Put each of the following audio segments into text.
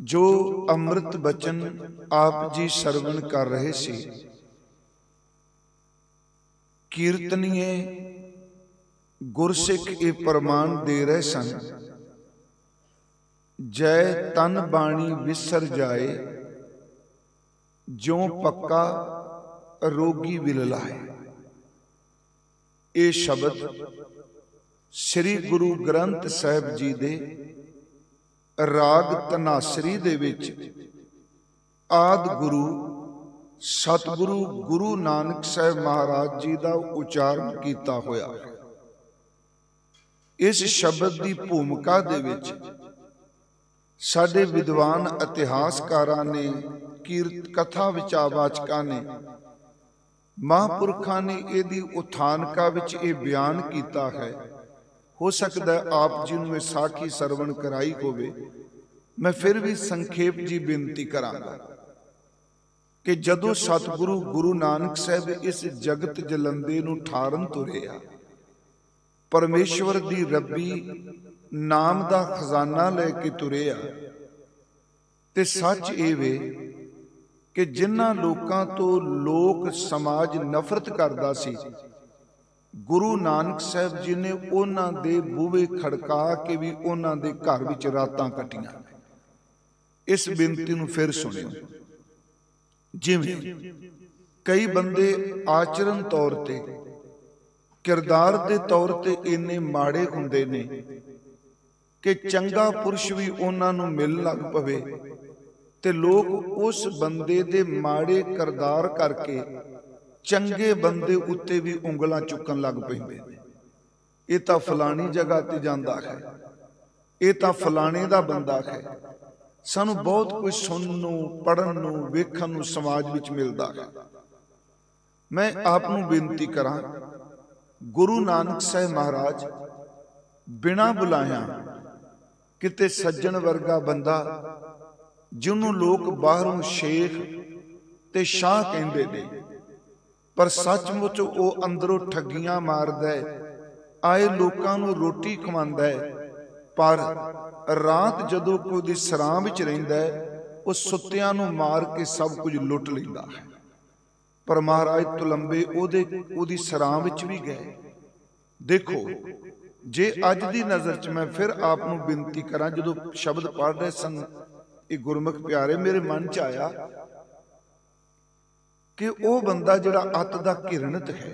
जो अमृत बचन आप जी सरवण कर रहे सी, कीर्तनीय गुरसिख ये प्रमाण दे रहे सन, जय तन बाणी विसर जाए, जो पक्का रोगी विल लाए। ये शब्द श्री गुरु ग्रंथ साहिब जी दे राग धनासरी दे विच आदि गुरु सतगुरु गुरु नानक साहिब महाराज जी का उचारण किया होया। इस शब्द की भूमिका दे विच साडे विद्वान इतिहासकारां ने, कीर्त कथा विचारवाचकां ने, महापुरखां ने इहदी उथानका विच ये बयान किया है। हो सकता है आप जी नूं साखी सरवण कराई होवे, मैं फिर भी संखेप जी बेनती करांगा कि जदों सतगुरु गुरु नानक साहिब इस जगत जलंदे नूं ठारन तुरे आ, परमेश्वर दी रब्बी नाम दा खजाना लेके तुरे आ, ते सच ये वे कि जिन्हां लोकां तो लोक समाज नफरत करदा सी, गुरु नानक साहिब जी ने उन्हां दे बूहे खड़का के भी उन्हां दे घर विच रातां कटियां। इस बेनती नूं फिर सुनियो। जिवें कई बंदे आचरण तौर ते, किरदार दे तौर ते इन्ने माड़े हुंदे ने कि चंगा पुरुष भी उन्हां नूं मिल लग पवे ते लोग उस बंदे दे माड़े किरदार करके चंगे बंदे उत्ते भी उंगलां चुकन लग पैंदे ने। ये तां फलानी जगह ते जांदा है, ये तां फलाने दा बंदा है। सानू बहुत कुछ सुनन नूं, पढ़न नूं, वेखण नूं समाज विच मिलदा है। मैं आप नूं बेनती करां, गुरु नानक साहिब महाराज बिना बुलाया किते सज्जन वर्गा बंदा जिन्हों लोग बाहरों शेख ते शाह कहंदे ने, पर सचमुच वो अंदरों ठगियां मारदा है, आए लोकां नूं रोटी खवांदा है, पर रात जदों कोई दी सरां विच रहिंदा है, वो सुत्तियां नूं मार के सब कुछ लुट लैंदा है। पर महाराज तुलंबे ओदी सरां विच भी गए। देखो, जे अज दी नज़र च मैं फिर आप नूं बेनती करां, जदों शब्द पढ़ रहे सन ये गुरमुख प्यारे, मेरे मन च आया कि वह बंदा जिहड़ा अत दा घिरणत है,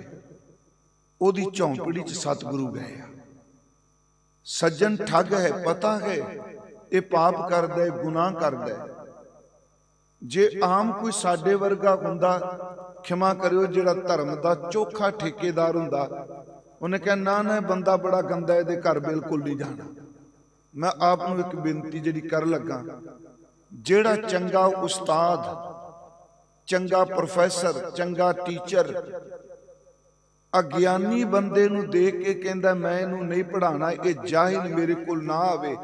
ओदी झौंपड़ी च सतगुरु गए। सज्जन ठग है, पता है ये पाप करदा है, गुनाह करदा है। जे आम कोई साडे वर्गा हुंदा, क्षमा करियो, जिहड़ा धर्म दा चोखा ठेकेदार हुंदा, उन्हें कहा ना ना बंदा बड़ा गंदा है, इहदे घर बिल्कुल नहीं जाना। मैं आप नूं एक बेनती जिहड़ी कर लगा, जिहड़ा चंगा उस्ताद, चंगा प्रोफैसर, चंगा टीचर अज्ञानी बंदे नूं देख के कहंदा मैं इहनूं नहीं पढ़ाना, ये जाहिल मेरे कोल ना आवे,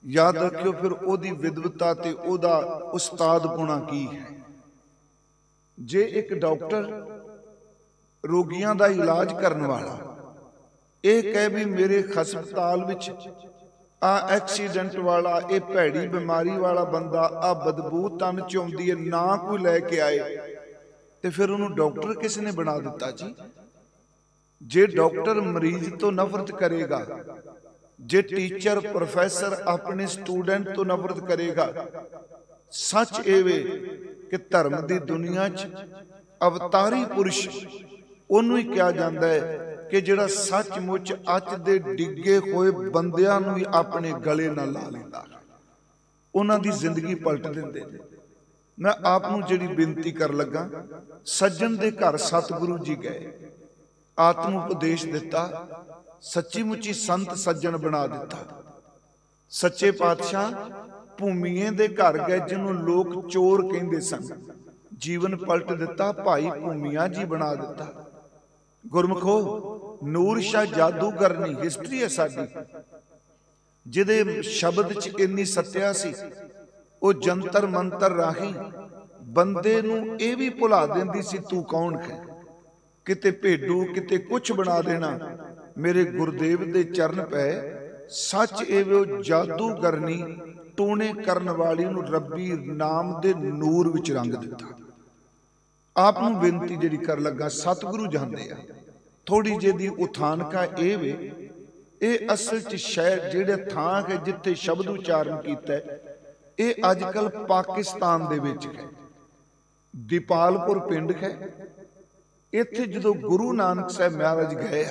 याद रखियो फिर ओदी विद्वता ते ओदा उस्ताद गुणा की है। जे एक डॉक्टर रोगियां दा इलाज करन वाला ये कहे भी मेरे हस्पताल विच आ एक्सीडेंट वाला, ये भैड़ी बीमारी वाला बंदा, आ बदबू तन च आउंदी है, ना कोई लैके आए, तो फिर उन्होंने डॉक्टर किसने बना दिता जी? जे डॉक्टर मरीज तो नफरत करेगा, जे टीचर प्रोफैसर अपने स्टूडेंट तो नफरत करेगा, सच एवे कि धर्म की दुनिया च अवतारी पुरुष उन्होंने ही कहा जाता है कि जिहड़ा सचमुच अच दे डिगे होए बंदियां नूं ही अपने गले नाल ला लैंदा, उन्हां दी जिंदगी पलट दिंदे ने। मैं आप नूं जिहड़ी बेनती कर लगा, सज्जन दे घर सतगुरु जी गए, आत्म उपदेश दिता, सच्ची मुची संत सज्जन बना दिता। सच्चे पातशाह भूमीए दे घर गए, जिन्हों लोग चोर कहंदे सन, जीवन पलट दिता, भाई भूमिया जी बना दिता। गुरमुखो, नूर शाह जादूगर नहीं, हिस्टरी है साडी, जिहदे शब्द च इन्नी सत्या सी, वो जंतर मंतर राही बंदे नूं ये भी भुला देंदी सी तू कौन है, किते भेडू किते कुछ बना देना। मेरे गुरुदेव दे चरण पै, सच एवो जादूगरनी टूने करन वाली नूं रब्बी नाम दे नूर विच रंग दिता। आप नूं बेनती जिहड़ी कर लगा, सतगुरु जांदे आ थोड़ी जी दी उथानका ए वे, ये असल च शहर जिहड़े थां है जिथे शब्द उचारण कीता है, ये अजकल पाकिस्तान दे विच है। दीपालपुर पिंड है। इत्थे जदों गुरु नानक साहब महाराज गए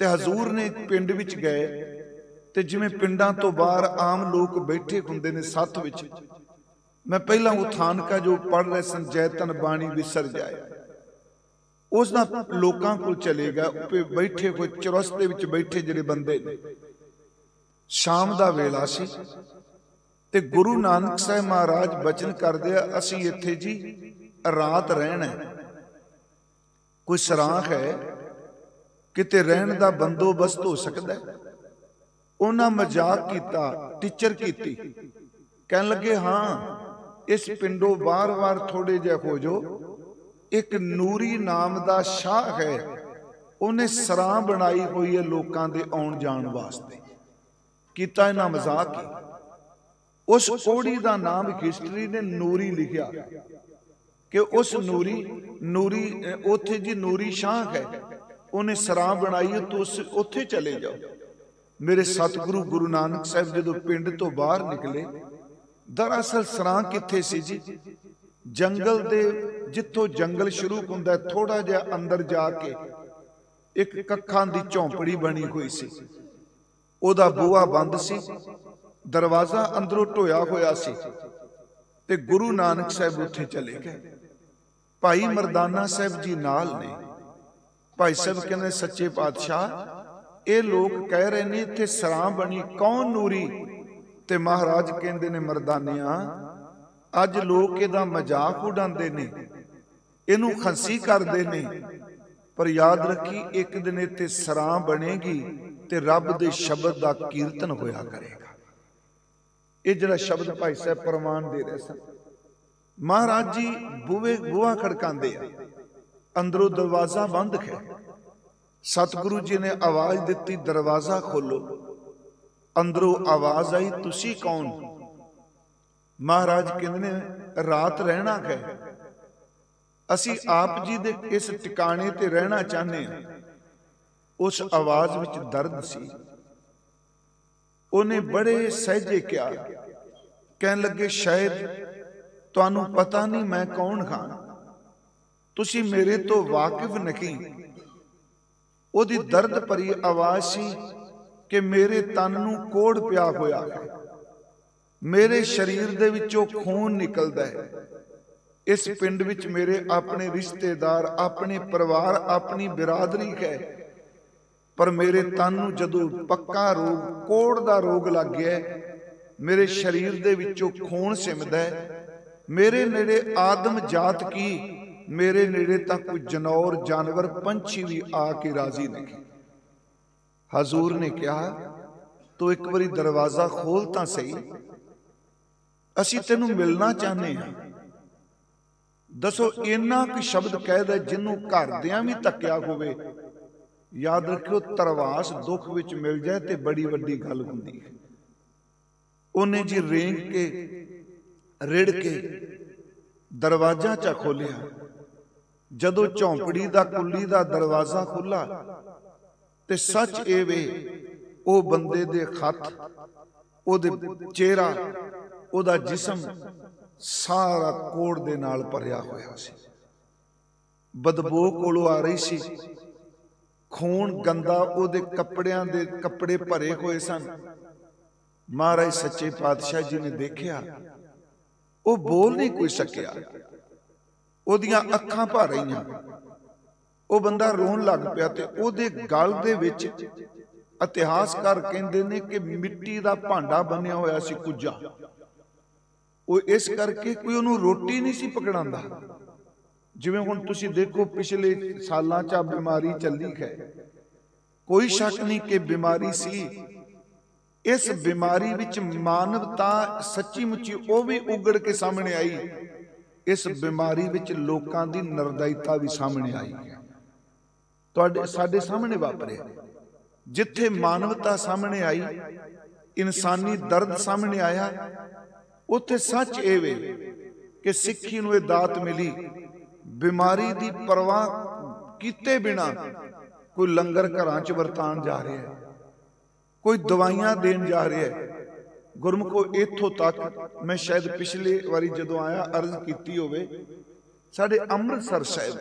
ते हजूर ने पिंड विच गए ते जिवें पिंडां तो बाहर आम लोग बैठे हुंदे ने सत्थ विच, मैं पहला उथानका जो पढ़ रहे सन जैतन बाणी विसर जाए, उस लोगों को चलेगा बैठे कोई चौरस्ते विच बैठे जिहड़े बंदे ने, शाम दा वेला सी ते गुरु नानक साहब महाराज बचन करदे आ, असी इत्थे जी रात रहना है, कोई सराख है किते रहन दा बंदोबस्त हो सकता है। उन्हां मजाक कीता, टीचर कीती, कहन लगे हाँ इस पिंडों बार बार थोड़े जे हो जो, एक नूरी नाम दा शाह है, उन्हें सराह बनाई हुई है लोगों के आउण जाण वास्ते। कीता इन्हां मजाक ही। उस कोड़ी दा नाम हिस्टरी ने नूरी लिखिया कि उस नूरी उथे जी नूरी शाह है, उन्हें सराह बनाई है, तो उथे चले जाओ। मेरे सतगुरु गुरु नानक साहब जो पिंड तो बाहर निकले, दरअसल सराह किथे सी जी, जंगल दे जिथों जंगल शुरू हुंदा है थोड़ा जिहा अंदर जाके एक कखां दी झोंपड़ी बनी हुई सी, ओदा बूहा बंद सी, दरवाजा अंदरों ढोया होया सी ते गुरु नानक साहब उत्थे चले गए। भाई मरदाना साहब जी नाल ने। भाई साहब कहते सच्चे पातशाह ये लोग कह रहे ने इत्थे सराह बनी, कौन नूरी? ते महाराज कहंदे ने मरदानिया अज लोग इहदा मजाक उड़ांदे ने, इहनूं खंसी करदे ने, पर याद रखी एक दिन इत्थे सराह बनेगी ते रब दे शब्द दा कीर्तन होया करेगा। ये जड़ा शब्द भाई साहब प्रमाण दे रहे सन। महाराज जी बूहा खड़कांदे आ, अंदरों दरवाजा बंद है। सतगुरु जी ने आवाज दी, दरवाजा खोलो। अंदरों आवाज आई, तुसी कौन? महाराज कहंदे रात रहना है, असी आप जी दे इस टिकाणे ते रहना चाहते हैं। उस आवाज विच दर्द सी। उन्हें बड़े सहजे क्या कहन लगे, शायद तुहानू पता नहीं मैं कौन हाँ, तुसी मेरे तो वाकिफ नहीं। ओदी दर्द भरी आवाज सी कि मेरे तन नू कोड़ पिया होया है, मेरे शरीर दे विचों खून निकलदा है। इस पिंड विच मेरे अपने रिश्तेदार, अपने परिवार, अपनी बिरादरी है, पर मेरे तन नू जदों पक्का रोग, कोड़ दा रोग लग गया, मेरे शरीर दे विचों खून सिमदा है। मेरे नेड़े आदम जात की, मेरे नेड़े तक कोई जनौर जानवर पंछी भी आके राजी नहीं। हजूर ने कहा तो एक बारी दरवाजा खोल तां सही, असी तेनू मिलना चाहते हैं। दसो इन्ना कोई शब्द कह दे जिन्हों घरदियां भी तक्या होवे, याद रखियो तरवास दुख विच मिल जाए तो बड़ी वड्डी गल हुंदी है। उन्हें जी रेंग के रिड़ के दरवाजा चा खोलिया। जदों झोंपड़ी दा कुली दा दरवाजा खुला ते सच ए वे ओ बंदे दे खत, ओदे चेहरा, ओदा जिस्म सारा कोड़ दे नाल भरिया होया सी। बदबू कोलों आ रही सी, खून गंदा, ओदे कपड़ियां दे कपड़े भरे हुए सन। महाराज सच्चे पातशाह जी ने देखिया, वो बोल नहीं कोई सकिया, ओदियां अखां भर रहीआं। वो बंदा रोन लग पिया ते ओदे गल दे विच इतिहासकार कहंदे ने कि मिट्टी दा भांडा बनिया होया सी कुजा। वो इस करके कोई उन्होंने रोटी नहीं सी पकड़ांदा। जिवें हुण तुसीं देखो पिछले सालां च बीमारी चली है, कोई शक नहीं कि बीमारी सी। इस बीमारी विच मानवता सच्ची मुच्ची वो भी उगड़ के सामने आई। इस बीमारी विच लोकां दी निर्दयता भी सामने आई है। तुहाडे साडे सामने वापरे, जिथे मानवता सामने आई, इंसानी दर्द सामने आया, उत्थे सच ये वे कि सिक्खी नूं ये दात मिली, बीमारी दी परवाह कीते बिना कोई लंगर घरां च वरतान जा रहा है, कोई दवाइयां देन जा रहा है। गुरमुखो इत्थों तक मैं शायद पिछले वारी जदों आया अर्ज कीती होवे, साडे अमृतसर साहिब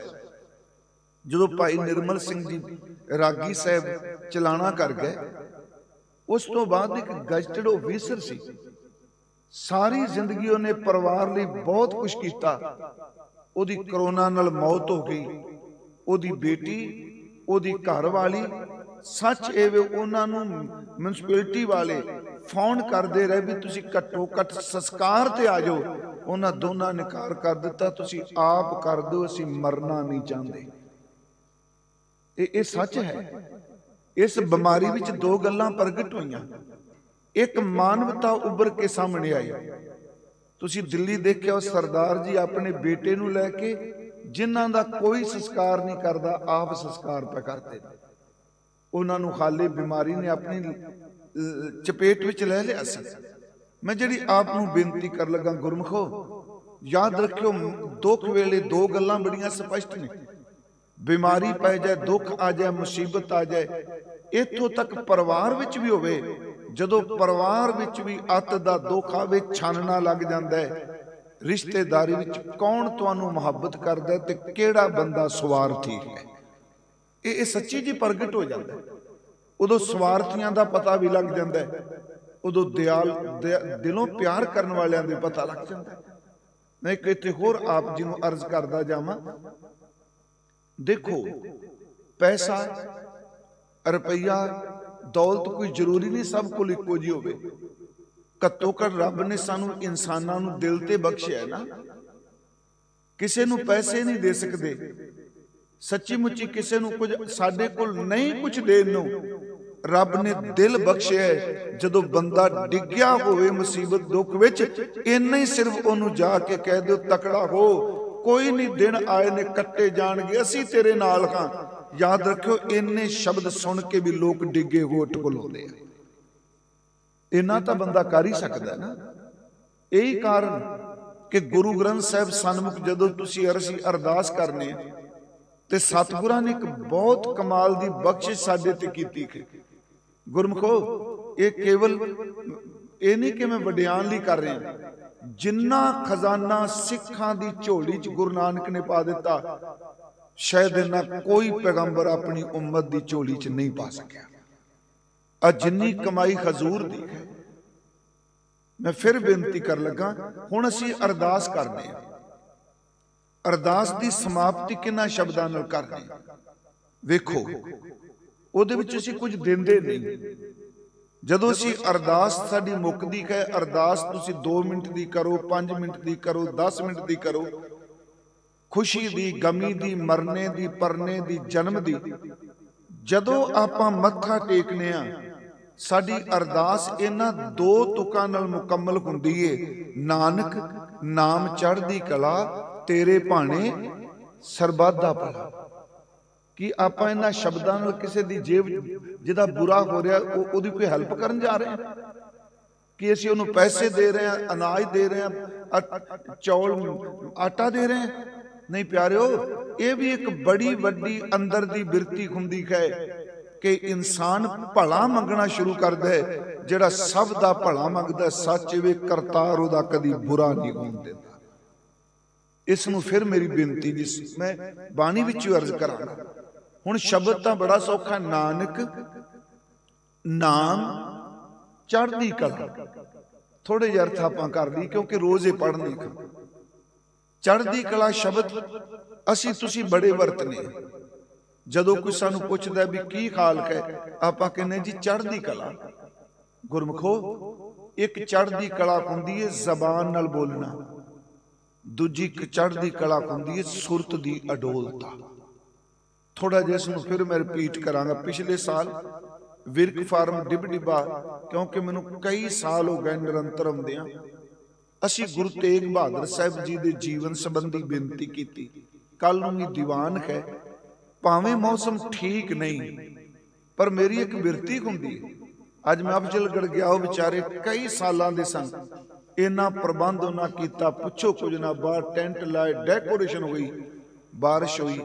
जदों भाई निर्मल सिंह जी रागी साहब चलाना कर गए, उस तो बाद एक गजटेड ऑफिसर सी, सारी जिंदगी उन्हें परिवार लिए बहुत कुछ किया, ओदी कोरोना नाल मौत हो गई, ओदी बेटी, ओदी घरवाली, सच एवे उन्होंने म्यूनसिपैलिटी वाले फोन करते रहे भी तुसी घट्टो घट संस्कार ते आ जाओ, उन्होंने दोनों ने इनकार कर दिता, तुसी आप कर दो, असी मरना नहीं चाहते। ये सच है। इस बीमारी विच दो गल्लां प्रगट हुईयां, एक मानवता उभर के सामने आई। तुसी दिल्ली देखिया सरदार जी अपने बेटे नूं लैके जिन्हां दा कोई संस्कार नहीं करदा, आप संस्कार पे करते, उन्हां नूं हाले बीमारी ने अपनी चपेट विच लै लिया सी। मैं जिहड़ी आप नूं बेनती कर लगा गुरमुखो, याद रखियो दुख वेले दो गल्लां बड़ियां स्पष्ट ने, बीमारी पै जाए, दुख आ जाए, मुसीबत आ जाए, इत्थों तक परिवार विच भी होवे, जदों परिवार विच भी अत दा दुख आवे, छानना लग जांदा है, रिश्तेदारी विच कौन तुहानूं मुहब्बत करदा है ते किहड़ा बंदा स्वार्थी है, ये सच्ची जी प्रगट हो जाता है। उदों स्वार्थियां दा पता भी लग जाता है, उदों दयाल दिलों प्यार करने वालियां दे पता लग जाता है। मैं एक इत्थे होर आप जी नूं अर्ज करदा जावां, देखो पैसा रुपया दौलत कोई जरूरी नहीं सब को इको जी होवे, घट्टो घट रब ने सानू इंसानां नूं दिल ते बख्शिया है ना, किसे नूं पैसे नहीं दे सकते, सच्ची मुच्ची किसे नूं कुछ साडे कोल नहीं कुछ देण नूं, रब ने दिल बख्शिया है। जदों बंदा डिग्या होवे मुसीबत दुख विच, इन्ना ही सिर्फ उहनूं जाके कह दो तकड़ा हो, कोई नहीं दिन आए ने कट्टे जाणगे, असीं तेरे नाल हां। याद रखियो इन्ने शब्द सुन के भी लोग डिगे हो टकोलाउंदे आ, इन्ना तां बंदा कर ही सकदा है ना। यही कारण कि गुरु ग्रंथ साहिब सन्मुख जदों तुसीं अरसी अरदास करने ते सतगुरां ने एक बहुत कमाल दी बख्शिश साडे ते कीती है। गुरमुखो ये केवल ये नहीं कि मैं वड्यान लई कर रहा, जिन्ना खजाना सिखां दी झोली च गुरु नानक ने पा दिता, शायद इन्ना कोई पैगंबर अपनी उम्मत दी झोली च नहीं पा सकिया। अज जिन्नी कमाई हजूर दी है, मैं फिर बेनती कर लगा, हुण असीं अरदास करने, अरदास दी समाप्ति किन्हां शब्दां नाल करनी, वेखो ਉਹਦੇ ਵਿੱਚ ਅਸੀਂ कुछ देंदे नहीं। ਜਦੋਂ ਅਸੀਂ अरदास साडी मुकदी है, अरदास तुसीं 2 मिनट दी करो, 5 मिनट दी करो, 10 मिनट दी करो, खुशी दी, गमी दी, मरने दी, परने दी, जन्म दी, ਜਦੋਂ ਆਪਾਂ ਮੱਥਾ ਟੇਕਨੇ ਆ, ਸਾਡੀ ਅਰਦਾਸ ਇਹਨਾਂ 2 ਤੁਕਾਂ ਨਾਲ ਮੁਕੰਮਲ ਹੁੰਦੀ ਏ, ਨਾਨਕ ਨਾਮ ਚੜ੍ਹਦੀ ਕਲਾ ਤੇਰੇ ਭਾਣੇ ਸਰਬੱਤ ਦਾ ਭਲਾ। कि आप इन्हां शब्दां नाल किसी दी जेब जिहदा बुरा हो रहा ओहदी कोई हैल्प करन जा रहे हैं, कि असीं उहनूं पैसे दे रहे हैं, अनाज दे रहे हैं, चौल आटा दे रहे हैं? नहीं प्यारिओ, ये भी एक बड़ी वड्डी अंदर दी बिरती हुंदी है कि इंसान भला मंगना शुरू करदा है, जिहड़ा सब दा भला मंगदा सच वे करतार ओहदा कदी बुरा नहीं होण दिंदा। इस नूं फिर मेरी बेनती जी मैं बाणी विच अर्ज करांगा। हुण शब्द तां बड़ा सौखा, नानक नाम चढ़दी कला, थोड़े जिहे अर्थ आपां कर लई क्योंकि रोज़ ये पढ़ने। चढ़दी कला शब्द असीं तुसीं बड़े वरतने, जदों कोई सानूं पुछदा भी की हाल है, आपां कहने जी चढ़दी कला। गुरमुखो एक चढ़दी कला हुंदी है जबान नाल बोलना, दूजी चढ़दी कला हुंदी है सुरत दी अडोलता। थोड़ा जिहा इसनूं फिर मैं रिपीट करांगा। पिछले साल विरक फार्म डिबडिबा, क्योंकि मैनूं कई साल हो गए निरंतर आउंदिआं, असीं गुरु तेग बहादुर साहिब जी दे जीवन संबंधी बेनती कीती। कल नूं भी दीवान है, भावें मौसम ठीक नहीं, पर मेरी एक बिरती हुंदी है, अज मैं अफजलगढ़ गया, वो बेचारे कई सालों के सन, इन्ना प्रबंध उन्हें किया, पुछो कुछ ना, बाहर टेंट लाए, डेकोरेशन हुई, बारिश हुई,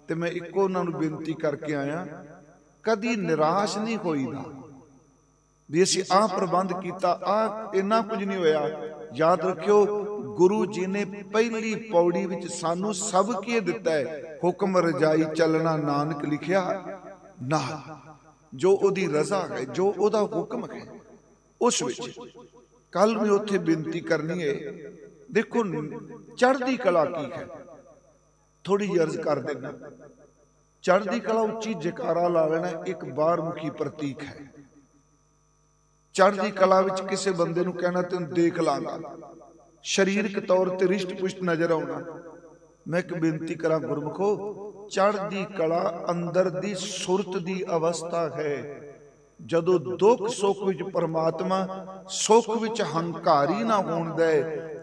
तो मैं इको उन्होंने बेनती करके आया, कदी निराश नहीं होईदा भी असीं आ प्रबंध किया, आ इन्ना कुछ नहीं होया। याद रखियो, गुरु जी ने पहली पौड़ी विच सानू सब की दिता है, हुक्म रजाई चलना नानक लिखिया ना, जो ओदी रजा है, जो ओदा हुक्म है, उस विच कल मैं उत्थे बेनती करनी है। देखो चढ़दी कला की है, थोड़ी जी अर्ज कर देना। चढ़दी कला उच्ची जयकारा ला लेना एक बाहरमुखी प्रतीक है। चढ़दी कला विच किसी बंदे नूं कहना तेन देख लांगा, शरीरक तौर ते रिश्ट पुष्ट नजर आउणा। मैं एक बेनती करा गुरमुखो, चढ़दी कला अंदर दी सुरत दी अवस्था है। जदों दुख सुख विच परमात्मा सुख विच हंकारी ना होण दे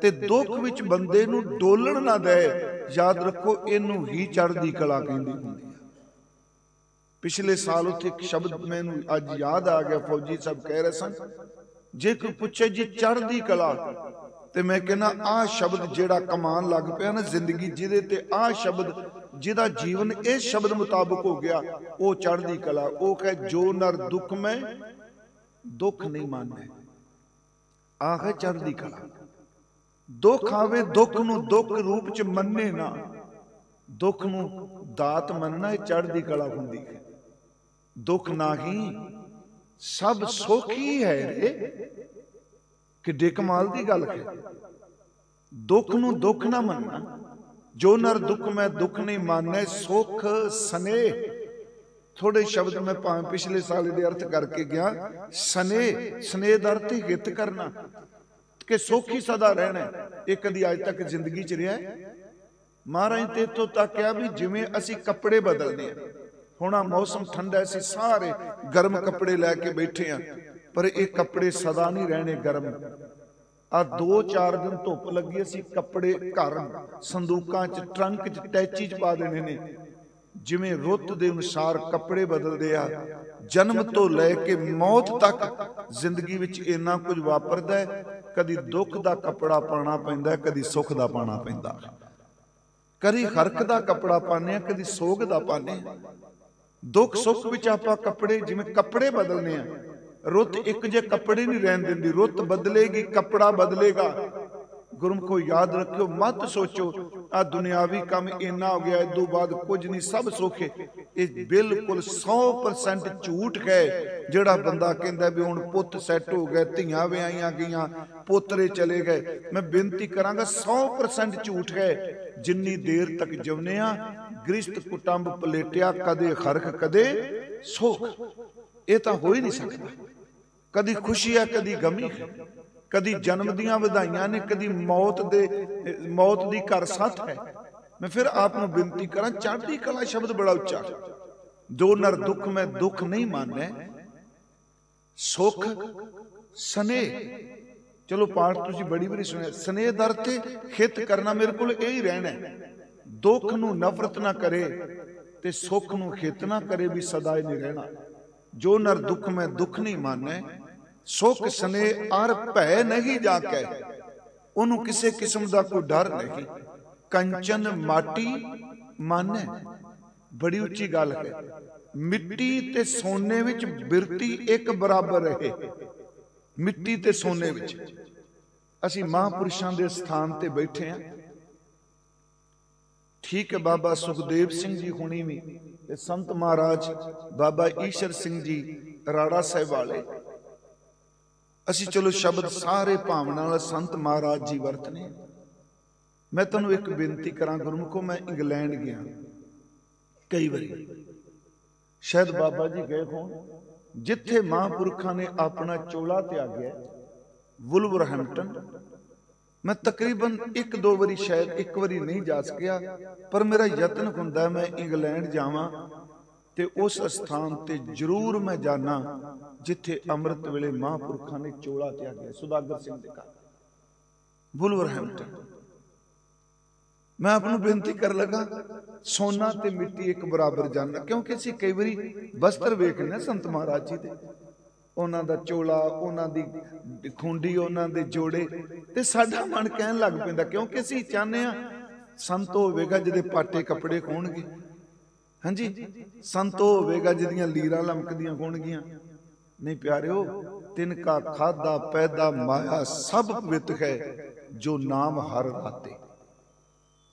ते दुख विच बंदे नूं डोलण ना दे, याद रखो इनू ही चढ़दी कला कहंदी हुंदी है। पिछले साल उत्थे एक शब्द मैनू अज याद आ गया, फौजी साहब कह रहे सन, जे कोई पूछे जी चढ़दी कला, ते मैं कहना आ शब्द जेड़ा कमान लग पिया ना जिंदगी, जिहदे ते आ शब्द जिहदा जीवन इस शब्द मुताबिक हो गया, वो चढ़दी कला। वो कहे जो नर दुख में दुख नहीं माने, आ है चढ़दी कला। दुख आवे, दुख नूं दुख रूप च मन्ने ना, दुख नूं दात मनना, ये चढ़दी कला हुंदी है। दुख नाही सब सुख ही है रे, कि कमाल दी गल है। दुख नूं दुख ना मनना, जो नर दुख में दुख नहीं माने, सुख सने। थोड़े शब्द मैं भावें पिछले साल दे अर्थ करके गया, सने सने दा अर्थ हित करना, कि सुख ही सदा रहना। एक कदी अज तक जिंदगी च रहा महाराज ते इत्थों तक क्या भी जिवें असी कपड़े बदलने, हुण मौसम ठंडा, असीं सारे गर्म कपड़े लैके बैठे हैं, पर ये कपड़े सदा नहीं रहने गर्म। आ 2-4 दिन धुप लगी, असीं कपड़े घर संदूकां च ट्रंक च टैची च पा देने ने। जिवें रुत दे अनुसार कपड़े बदलदे आ, जन्म तो लैके मौत तक जिंदगी विच इन्ना कुछ वापरदा है। कदी दुख दा कपड़ा पाना पैंदा, कदी सुख दा पाना पैंदा, कदी हरक दा कपड़ा पाने, कदी सोग दा पाने। दुख सुख विच आपां कपड़े जिवें कपड़े बदलने आ, रुत एक जे कपड़े नहीं रहन दिंदी, रुत बदलेगी कपड़ा बदलेगा। गुरमुखो याद रखियो, मत सोचो आ दुनियावी काम इन्ना हो गया, इदों बाद कुछ नहीं, सब सुख है। ये बिल्कुल 100% झूठ है। जिहड़ा बंदा कहंदा भी हुण पुत्त सैट हो गए, धीआं विआहियां गईयां, पोतरे चले गए, मैं बेनती करांगा 100% झूठ है। जिन्नी देर तक जिउने आ, गृहस्थ कुटुंब पलेटिया, कदे हरख कदे सुख, ये तो हो ही नहीं सकता। कदी खुशी है, कदी गमी है, कदी जन्म दियां वधाइयां ने, कदी मौत दी घर सत है। मैं फिर आपको बेनती करा, चढ़दी कला शब्द बड़ा उच्चा, जो नर दुख में दुख नहीं माने, सुख सने। चलो पाठ तुसी बड़ी बारी सुने, सने दर ते हित करना, मेरे को यही रहना है। दुख नूं नफरत ना करे ते सुख नूं हित ना करे, भी सदा ही नहीं रहना। जो नर दुख में दुख नहीं माने, सुख सने आर भै नहीं जाके, उन्होंने किसी किस्म का कोई डर नहीं। कंचन माटी माने, बड़ी उच्ची गल है। मिट्टी ते सोने विच बिरती एक बराबर रहे। मिट्टी ते सोने विच असी महापुरुषों के स्थान ते बैठे हैं। ठीक है, बाबा सुखदेव सिंह जी हुणी भी, संत महाराज बाबा ईशर सिंह जी राड़ा साहिब वाले, असी चलो शब्द सारे भावना वाला संत महाराज जी वरतने। मैं तुहानूं एक बेनती करा गुरमुखो, मैं इंग्लैंड गया कई बारी, शायद बाबा जी गए होण, जिथे महापुरखों ने अपना चोला त्यागया, वुलवरहैम्पटन। मैं तकरीबन 1-2 बारी, शायद एक बारी नहीं जा सकिया, पर मेरा यत्न हुंदा मैं इंग्लैंड जावां ते उस स्थान ते जरूर मैं जाना जिथे अमृत वेले महापुरखों ने चोला त्यागया, सुदागर सिंह दे घर, वुलवरहैम्पटन। मैं आपको बेनती कर लगा, सोना ते मिट्टी एक बराबर जानना, क्योंकि असीं कई बारी वस्त्र वेखने संत महाराज जी दे, ਉਹਨਾਂ ਦਾ ਚੋਲਾ, ਉਹਨਾਂ ਦੀ ਖੁੰਡੀ, ਉਹਨਾਂ ਦੇ ਜੋੜੇ, ਤੇ ਸਾਡਾ ਮਨ ਕਹਿਣ ਲੱਗ ਪੈਂਦਾ, ਕਿਉਂਕਿ ਅਸੀਂ ਚਾਹੁੰਦੇ ਹਾਂ ਸੰਤ ਹੋਵੇਗਾ ਜਿਹਦੇ ਪਾਟੇ ਕੱਪੜੇ ਹੋਣਗੇ, ਹਾਂਜੀ, ਸੰਤ ਹੋਵੇਗਾ ਜਿਹਦੀਆਂ ਲੀਰਾਂ ਲਮਕਦੀਆਂ ਹੋਣਗੀਆਂ। नहीं प्यारियो, तिनका खादा पैदा माया सब पवित्र है, जो नाम हर राते।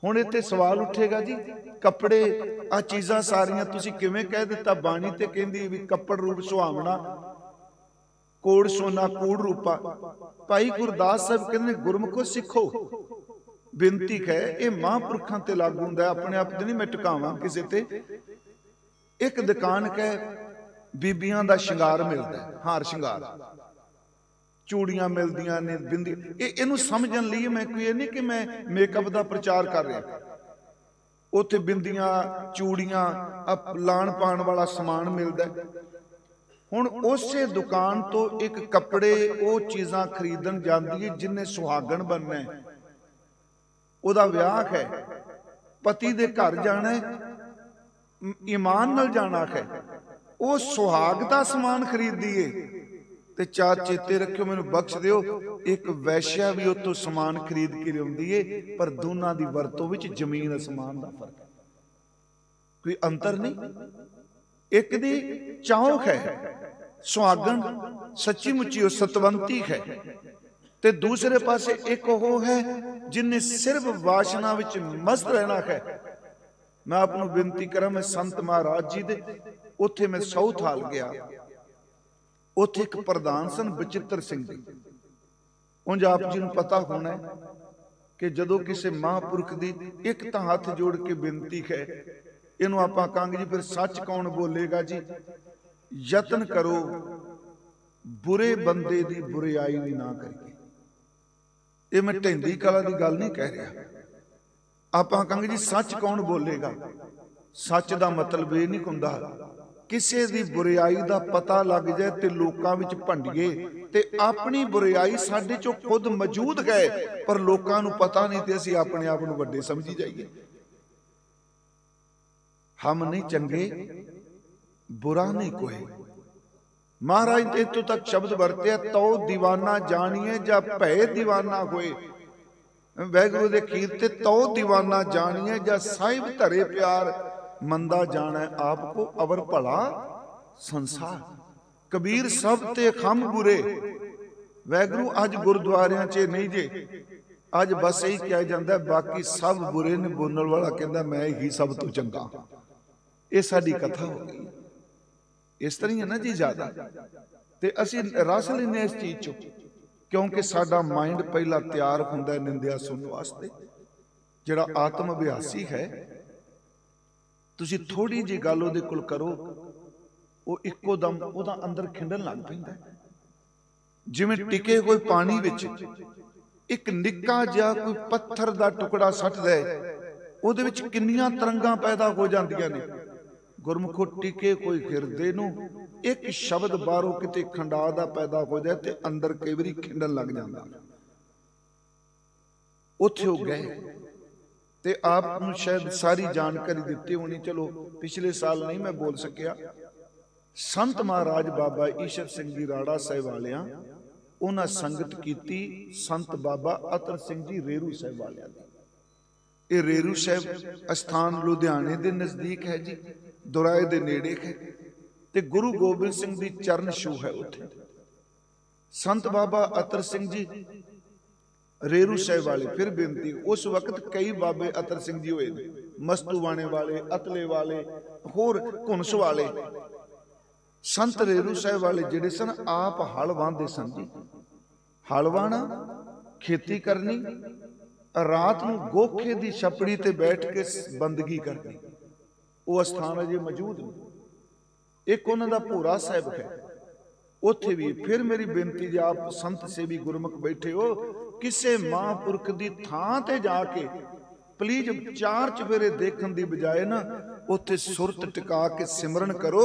हुण इत्थे सवाल उठेगा जी, कपड़े आ चीज़ां सारियां तुसीं किवें कह दिता? बाणी ते कहंदी भी कपड़ रूप सुहावना, कोड़ सोना कूड़ रूपा। भाई गुरदास साहब कहंदे गुरमुखो सिखो, बेनती है ये महापुरखां ते लागू हुंदा, अपने आप ते नहीं मैं टकावां किसे ते। एक दुकान कह बीबियां दा शिंगार मिलता है, हार शिंगार, चूड़ियां मिलदियां ने, बिंदी, इहनूं समझण लई मैं कोई नहीं कि मैं मेकअप दा प्रचार कर रहा। उत्थे बिंदियां, चूड़ियां, लाण पाण वाला समान मिलता है। हुण उसे दुकान तो एक कपड़े वो चीज़ां खरीदण जांदी है जिन्हें सुहागण बनना है, उहदा विआह है, पति दे घर जाना है, ईमान नाल जाना है, वो सुहाग का समान खरीददी है। ते चार चेते रखियो, मैनूं बख्श दिओ, एक वैश्या भी उत्तों समान खरीद के लिआउंदी है, पर दोनों की वरतों विच जमीन आसमान का फर्क है, कोई अंतर नहीं। एक दी चौंक है, सुहागण सच्ची मुच्ची सतवंती है, ते दूसरे पासे एक वो है जिन्हें सिर्फ वासना विच मस्त रहना है। मैं आपनों बेनती करा, मैं संत महाराज जी दे उत्थे मैं साउथ हाल गया, उत्थे एक प्रधान सन बचित्र सिंह जी। उंज आप जी नूं पता होना है कि जदों किसी महापुरख दी एक तां हाथ जोड़ के बेनती है, इहनूं आपां कहांगे जी फिर सच कौन बोलेगा जी, यतन करो बुरे बंदे दी बुराई भी ना करिए। ये मैं ढेंदी कला दी गल नहीं कह रहा, आपां कहांगे जी सच कौन बोलेगा। सच दा मतलब ये नहीं हुंदा किसी दी बुराई दा पता लग जाए ते लोकां विच भंडिए, ते अपनी बुराई साडे चों खुद मौजूद है, पर लोकां नूं पता नहीं, ते असीं अपने आप नूं वड्डे समझी जाइए। हम नहीं चंगे, बुरा नहीं कोई। महाराज ने इत्थों तक शब्द वरते, तो दीवाना जानिए जा भय दीवाना होए। वैगुरू दे खीर ते तो दीवाना जानिए जा साहिब धरे प्यार, मंदा जाना आपको अवर भला संसार। कबीर सब ते खम बुरे। वैगुरू अज गुरुद्वारियां च नहीं जे, अज बस यही कहा जाता है बाकी सब बुरे ने, बोलने वाला कहता मैं ही सब तो चंगा। ये साडी कथा हो गई, इस तरह है ना जी। ज्यादा ते असीं रस लैने इस चीज चो, क्योंकि साडा माइंड पहला तैयार हुंदा निंदिया सुनने वास्ते। जिहड़ा आत्म अभ्यासी है, तुसीं थोड़ी जी गल उहदे कोल करो, वो इक्को दम उहदा अंदर खिंडन लग पैंदा है। जिवें टिके कोई पानी विच एक निक्का जिहा कोई पत्थर दा टुकड़ा सट दे, उहदे विच किन्नियां तरंगां पैदा हो जांदियां ने। गुरमुखो टिके कोई हिरदे नूं एक शब्द बाहरों किते खंडा दा पैदा हो जाए ते अंदर कई वारी खिंडन लग जांदा। उत्थे हो गए ते आपनूं शायद सारी जानकारी दित्ती होनी, चलो पिछले साल नहीं मैं बोल सकिया। संत महाराज बाबा ईशर सिंह जी राड़ा साहिब वालियां, उन्हां संगत कीती संत बाबा अतर सिंह जी रेरू साहिब वालियां दी। ये रेरू साहिब अस्थान लुधियाने दे नजदीक है जी, दुराए दे नेड़े है, ते गुरु गोबिंद सिंह दी चरण छू है उत्थे। संत बाबा अतर सिंह जी रेरू साहिब वाले, फिर बेनती, उस वक्त कई बाबे अतर सिंह जी होए, मस्तूवाणे वाले, अतले वाले, होर घुनस वाले। संत रेरू साहिब वाले जिहड़े सन, आप हल वाहंदे सन जी। हल वाहना, खेती करनी, रात नूं गोखे दी छपड़ी ते बैठ के बंदगी करनी। वो अस्थान अजे मौजूद नहीं। एक उन्हां दा भोरा साहिब है, उत्थे भी। फिर मेरी बेनती जी, आप संत सेवी गुरमुख बैठे हो, किसे महापुरख दी थां ते जाके प्लीज चार चफेरे देखण दी बजाय ना उत्थे सुरत टिका के सिमरन करो।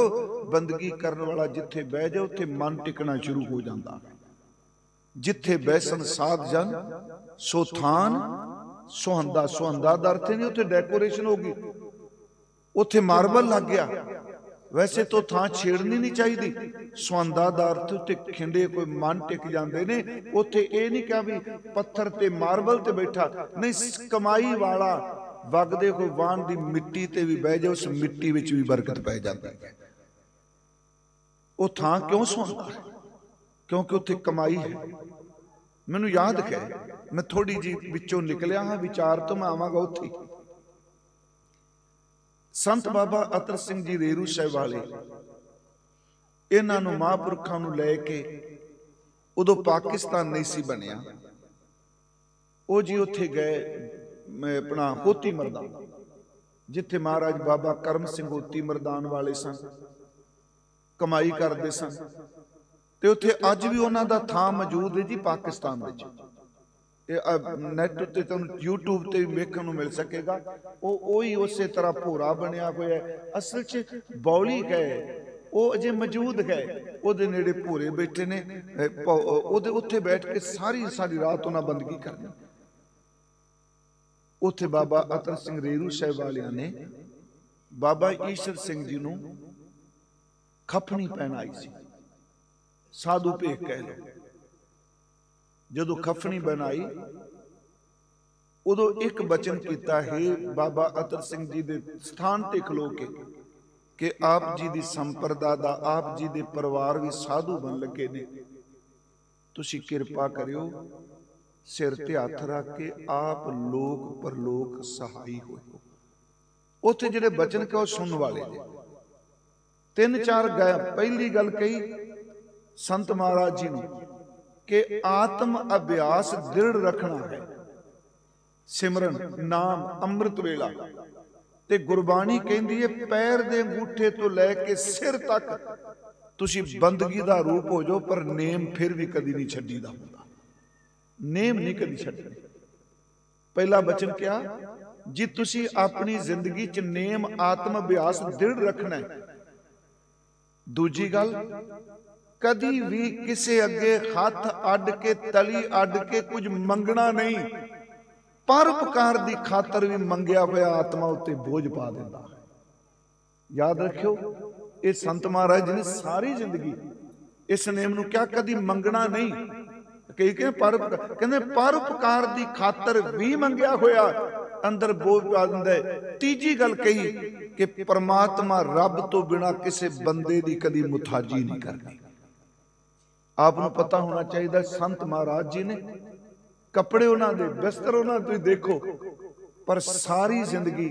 बंदगी करने वाला जिथे बह जाए उत्थे मन टिकना शुरू हो जाता। जिथे बैसन साध जन सो थान सुहंदा। सुहंदा दा अर्थ नहीं उत्थे डेकोरेशन होगी, उत्थे मार्बल लग गया, वैसे तो थां छेड़नी नहीं चाहिए। सुहांदा दा अर्थ उत्ते खिंडे कोई मन टिक जाते ने, उत्थे ये नहीं कहा भी पत्थर ते मार्बल ते बैठा, नहीं कमाई वाला वगदे कोई वाहन की मिट्टी ते भी बह जाए, उस मिट्टी विच भी बरकत पै जाती है। वो थां क्यों सुहांदा है? क्योंकि उत्थे कमाई है। मैनू याद है, मैं थोड़ी जी विचों निकलिया हाँ विचार तो मैं आवांगा उत्थे। संत बाबा अतर सिंह जी रेरू साहिब वाले, इन्हां नूं महापुरखां नूं लैके उदों पाकिस्तान नहीं सी बनिया, वो जी उत्थे गए अपना होती मरदान, जिथे महाराज बाबा करम सिंह होती मरदान वाले सन, कमाई करते सन। ते उत्थे अज भी उन्हां दा थां मौजूद है जी पाकिस्तान विच। नैट उत्ते तुहानूं यूट्यूब ते भी वेखण नूं मिल सकेगा। ही उसे तरह भोरा बनिया होया है, असल च बौली गए वो अजे मौजूद है, उहदे नेड़े भोरे बैठे ने, उत्थे बैठ के सारी सारी रात उन्हां बंदगी करनी। उत्थे बाबा अतर सिंह रेरू साहिब वालियां ने बाबा ईश्वर सिंह जी नूं खफनी पहनाई सी, साधु भेख कह लो। जदों खफनी बनाई उदों एक बचन किया है बाबा अतर सिंह जी दे स्थान ते खलो के कि आप जी दी संप्रदा दा, आप जी दे परिवार भी साधु बन लगे ने, तुसी किरपा करियो सिर ते हथ रख के आप लोक परलोक सहाई हो। उत्थे जिहड़े बचन कहो सुनने वाले ने तीन चार गए। पहली गल कही संत महाराज जी ने कि आत्म अभ्यास दृढ़ रखना है, सिमरन नाम अमृत वेला ते गुरबाणी कहती है पैर दे अंगूठे तो लैके सिर तक तुसी बंदगी दा रूप हो जाओ, पर नेम फिर भी कदी नहीं छड्डी दा हुंदा, नेम नहीं कदी छड्डनी। पहला बचन क्या जी, तुसी अपनी जिंदगी च नेम आत्म अभ्यास दृढ़ रखना है। दूजी गल, कदी भी किसी अगे हाथ अड के तली अड के कुछ मंगना नहीं, परोपकार की खातर भी मंगया हुआ आत्मा उत्ते बोझ पा देता है। याद रखियो, ये संत महाराज जी ने सारी जिंदगी इस नेम नूं क्या कदी मंगना नहीं, कई कहते परोपकार की खातर भी मंगया होया अंदर बोझ पा दिंदा है। तीजी गल कही कि परमात्मा रब तो बिना किसी बंदे की कदी मुथाजी नहीं करनी। आपको पता होना चाहिए संत महाराज जी ने कपड़े उन्होंने बिस्तर उन्होंने देखो, पर सारी जिंदगी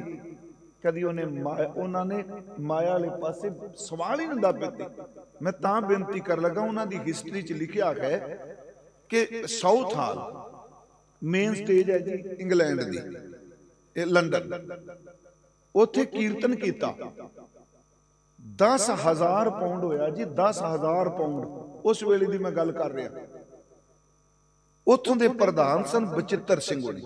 कदी उन्होंने माया वाले पासे सवाल ही नहीं दाबे। मैं तां बेनती कर लगा, उन्होंने हिस्टरी च लिखा है कि साउथ हॉल मेन स्टेज है जी इंग्लैंड की, लंडन, उत्थे कीर्तन किया 10,000 पाउंड होया जी, 10,000 पाउंड। उस वेले की मैं गल कर रहा। उत्थों के प्रधान सन बचित्र सिंह होनी।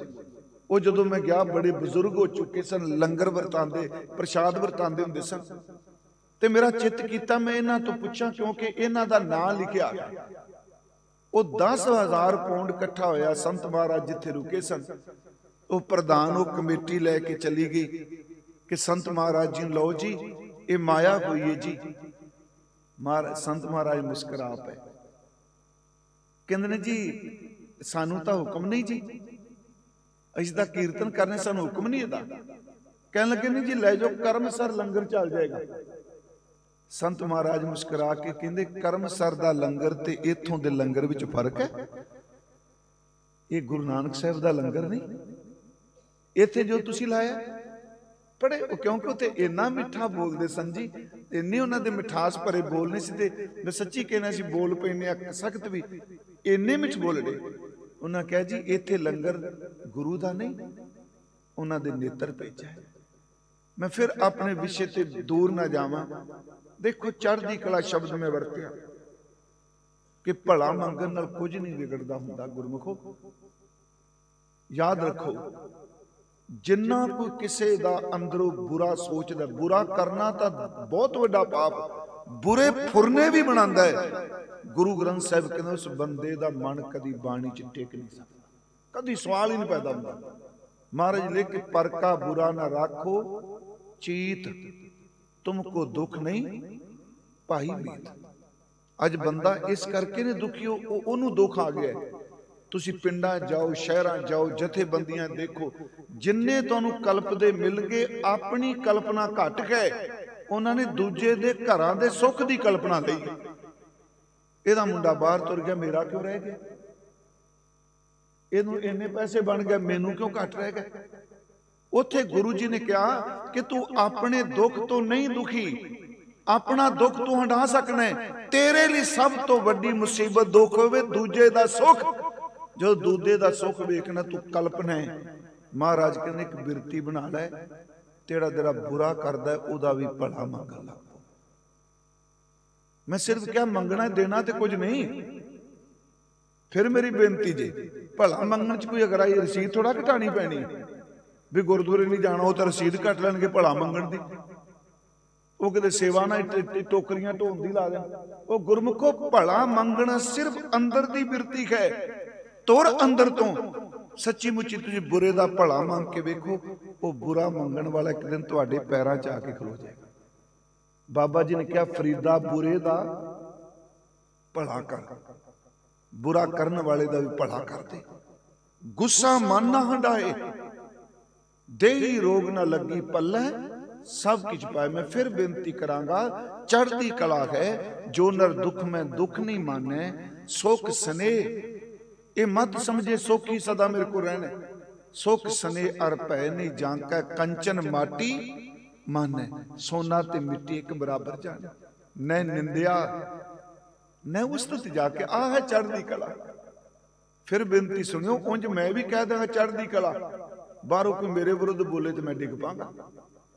वो जदों मैं गया बड़े बुजुर्ग हो चुके सन, लंगर वरतांदे प्रसाद वरतांदे हुंदे सन, ते मेरा चित किया मैं इन्हां तो पुछां, क्योंकि इन्हां दा नाम लिखिया है। वो 10,000 पाउंड इकट्ठा होया, संत महाराज जिथे रुके सन, वो प्रधान वो कमेटी लैके चली गई कि संत महाराज जी लो जी ये माया हुई है जी। महाराज संत महाराज मुस्करा पे कहंदे ने जी सानू तो हुक्म नहीं जी, असीं तां कीर्तन करने, सानू हुक्म नहीं है। कहने लगे नहीं जी लै जाओ, कर्मसर लंगर चल जाएगा। संत महाराज मुस्करा के कहंदे कर्मसर दा लंगर ते इत्थों दे लंगर विच फर्क है। ये गुरु नानक साहब दा लंगर नहीं, इत्थे जो तुसीं लाया पढ़े, क्योंकि उत्थे इन्ना मिठा बोलते सन जी, इन्ने उन्होंने मिठास भरे बोलने से, मैं सच्ची कहना सी बोल पैने सख्त भी इन्ने मिठ बोलने। उन्हें कहा जी इत्थे लंगर गुरु दा नहीं, उन्होंने नेत्र भेजा है। मैं फिर अपने विषय ते दूर ना जावां। देखो चढ़दी कला शब्द में वरत्या कि भला मंगण नाल कुछ नहीं बिगड़दा हुंदा। गुरमुखो याद रखो, जिन्ना कोई किसी दा अंदरों बुरा सोचदा, बुरा करना तो बहुत बड़ा पाप, बुरे फुरने भी बनांदा है। गुरु ग्रंथ साहिब कहंदे उस बंदे दा मन कदी बाणी च टिक नहीं सकदा, कदी सवाल ही नहीं पैदा हुंदा। महाराज लिख के परका बुरा ना राखो चीत, तुमको दुख नहीं पाई मीत। अज बंदा इस करके ने दुखी हो, ओनू दुख आ गया। तुसी पिंडां जाओ, शहरां जाओ, जथेबंदियां देखो, जिन्ने तुहानू कल्पदे मिल गए अपनी कल्पना घट गए, उन्होंने दूजे दे घरां दे सुख दी कल्पना लई। इहदा मुंडा बाहर तुर गया, मेरा क्यों रह गया? इहनू इन्ने पैसे बन गए, मैनू क्यों घट रह गए? उत्थे गुरु जी ने कहा कि तू अपने दुख तो नहीं दुखी, अपना दुख तू हटा सकना है। तेरे लिए सब तो वड्डी मुसीबत दुख होवे दूजे दा सुख। जो दूजे दा सुख वेखना तू कल्पना है। महाराज कहते एक बिरती बना लै, तेरा तेरा बुरा करदा है ओदा भी भला मंगन लग पो। मैं सिर्फ क्या मंगना देना तो कुछ नहीं। फिर मेरी बेनती जी, भला मंगन च कोई अगर आई रसीद थोड़ा घटानी पैनी भी गुरुद्वारे नहीं जाना, वो तो रसीद घट लैणगे भला मंगन दी। वो किते सेवा ना टोकरियां ढोण दी ला देन। वो गुरमुखो भला मंगना सिर्फ अंदर दी बिरती है। तुर अंदर तो सच्ची मुच्ची तुझे बुरे दा भला मंग के वेखो, वो बुरा मंगण वाला एक दिन तुहाडे पैरां च आके खलो जाएगा। बाबा जी ने कहा फरीदा बुरे दा भला कर, बुरा करन वाले दा भी भला कर दे। गुस्सा मन ना हंडाए, देही रोग ना लगी पल्ले, सब कुछ पाए। मैं फिर बेनती करांगा, चढ़ती कला है जो नर दुख में दुख नहीं माने, सुख स्नेह ये मत समझे सुखी सदा मेरे को रहने। सुख स्नेह अर भय नहीं जांका, कंचन माटी माने, सोना ते मिट्टी एक बराबर जाने। न निंदिया न उस्तत जाके, आ है चढ़ती कला। फिर बेनती सुनियो, उंज मैं भी कह देंगा चढ़ती कला, बाहरों कोई मेरे विरुद्ध बोले तो मैं डिग पांगा।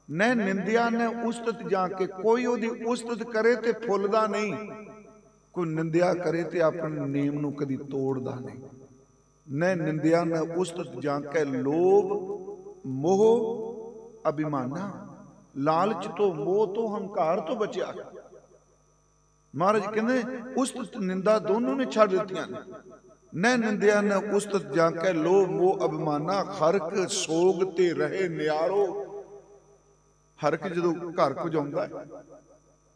न निंदिया न उस्तत जाके, कोई ओदी उस्तत करे ते फुलदा नहीं, कोई निंदिया करे ते अपने नेम नू कदी तोड़दा नहीं। न निंदिया न उस्तत जाके, लोभ मोह अभिमाना, लालच तो मोह तो हंकार तो बचिया। महाराज कहते उस्तत निंदा दोनों ने छड़ दित्तियां ने। न निंदिया न उस्तत जाके, लोभ मोह अभिमाना, हरक सोग ते रहे न्यारो। हरक जदों घर पुजाउंदा है,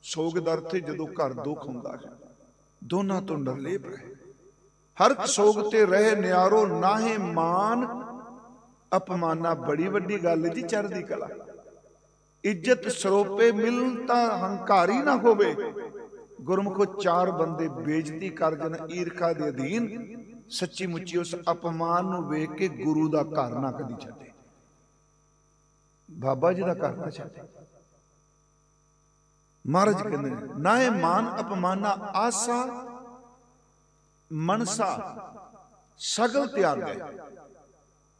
सोग दा अर्थ जदों घर दुख हुंदा है, दोनों तो निर्लेप रहे। हरक सोग ते रहे न्यारो, नाहे मान अपमाना। बड़ी वड्डी गल जी चढ़दी कला। इज्जत सरोपे मिलता हंकारी ना होवे। गुरमुखो चार बंदे बेइज्जती कर जन ईरखा दे अधीन, सच्ची मुच्ची उस अपमान नूं वेख के गुरु दा घर ना कदी छड्डे, बाबा जी दा घर ना छड्डे। महाराज कहते ना है मान अपमाना, आसा मनसा सगल त्याग गए।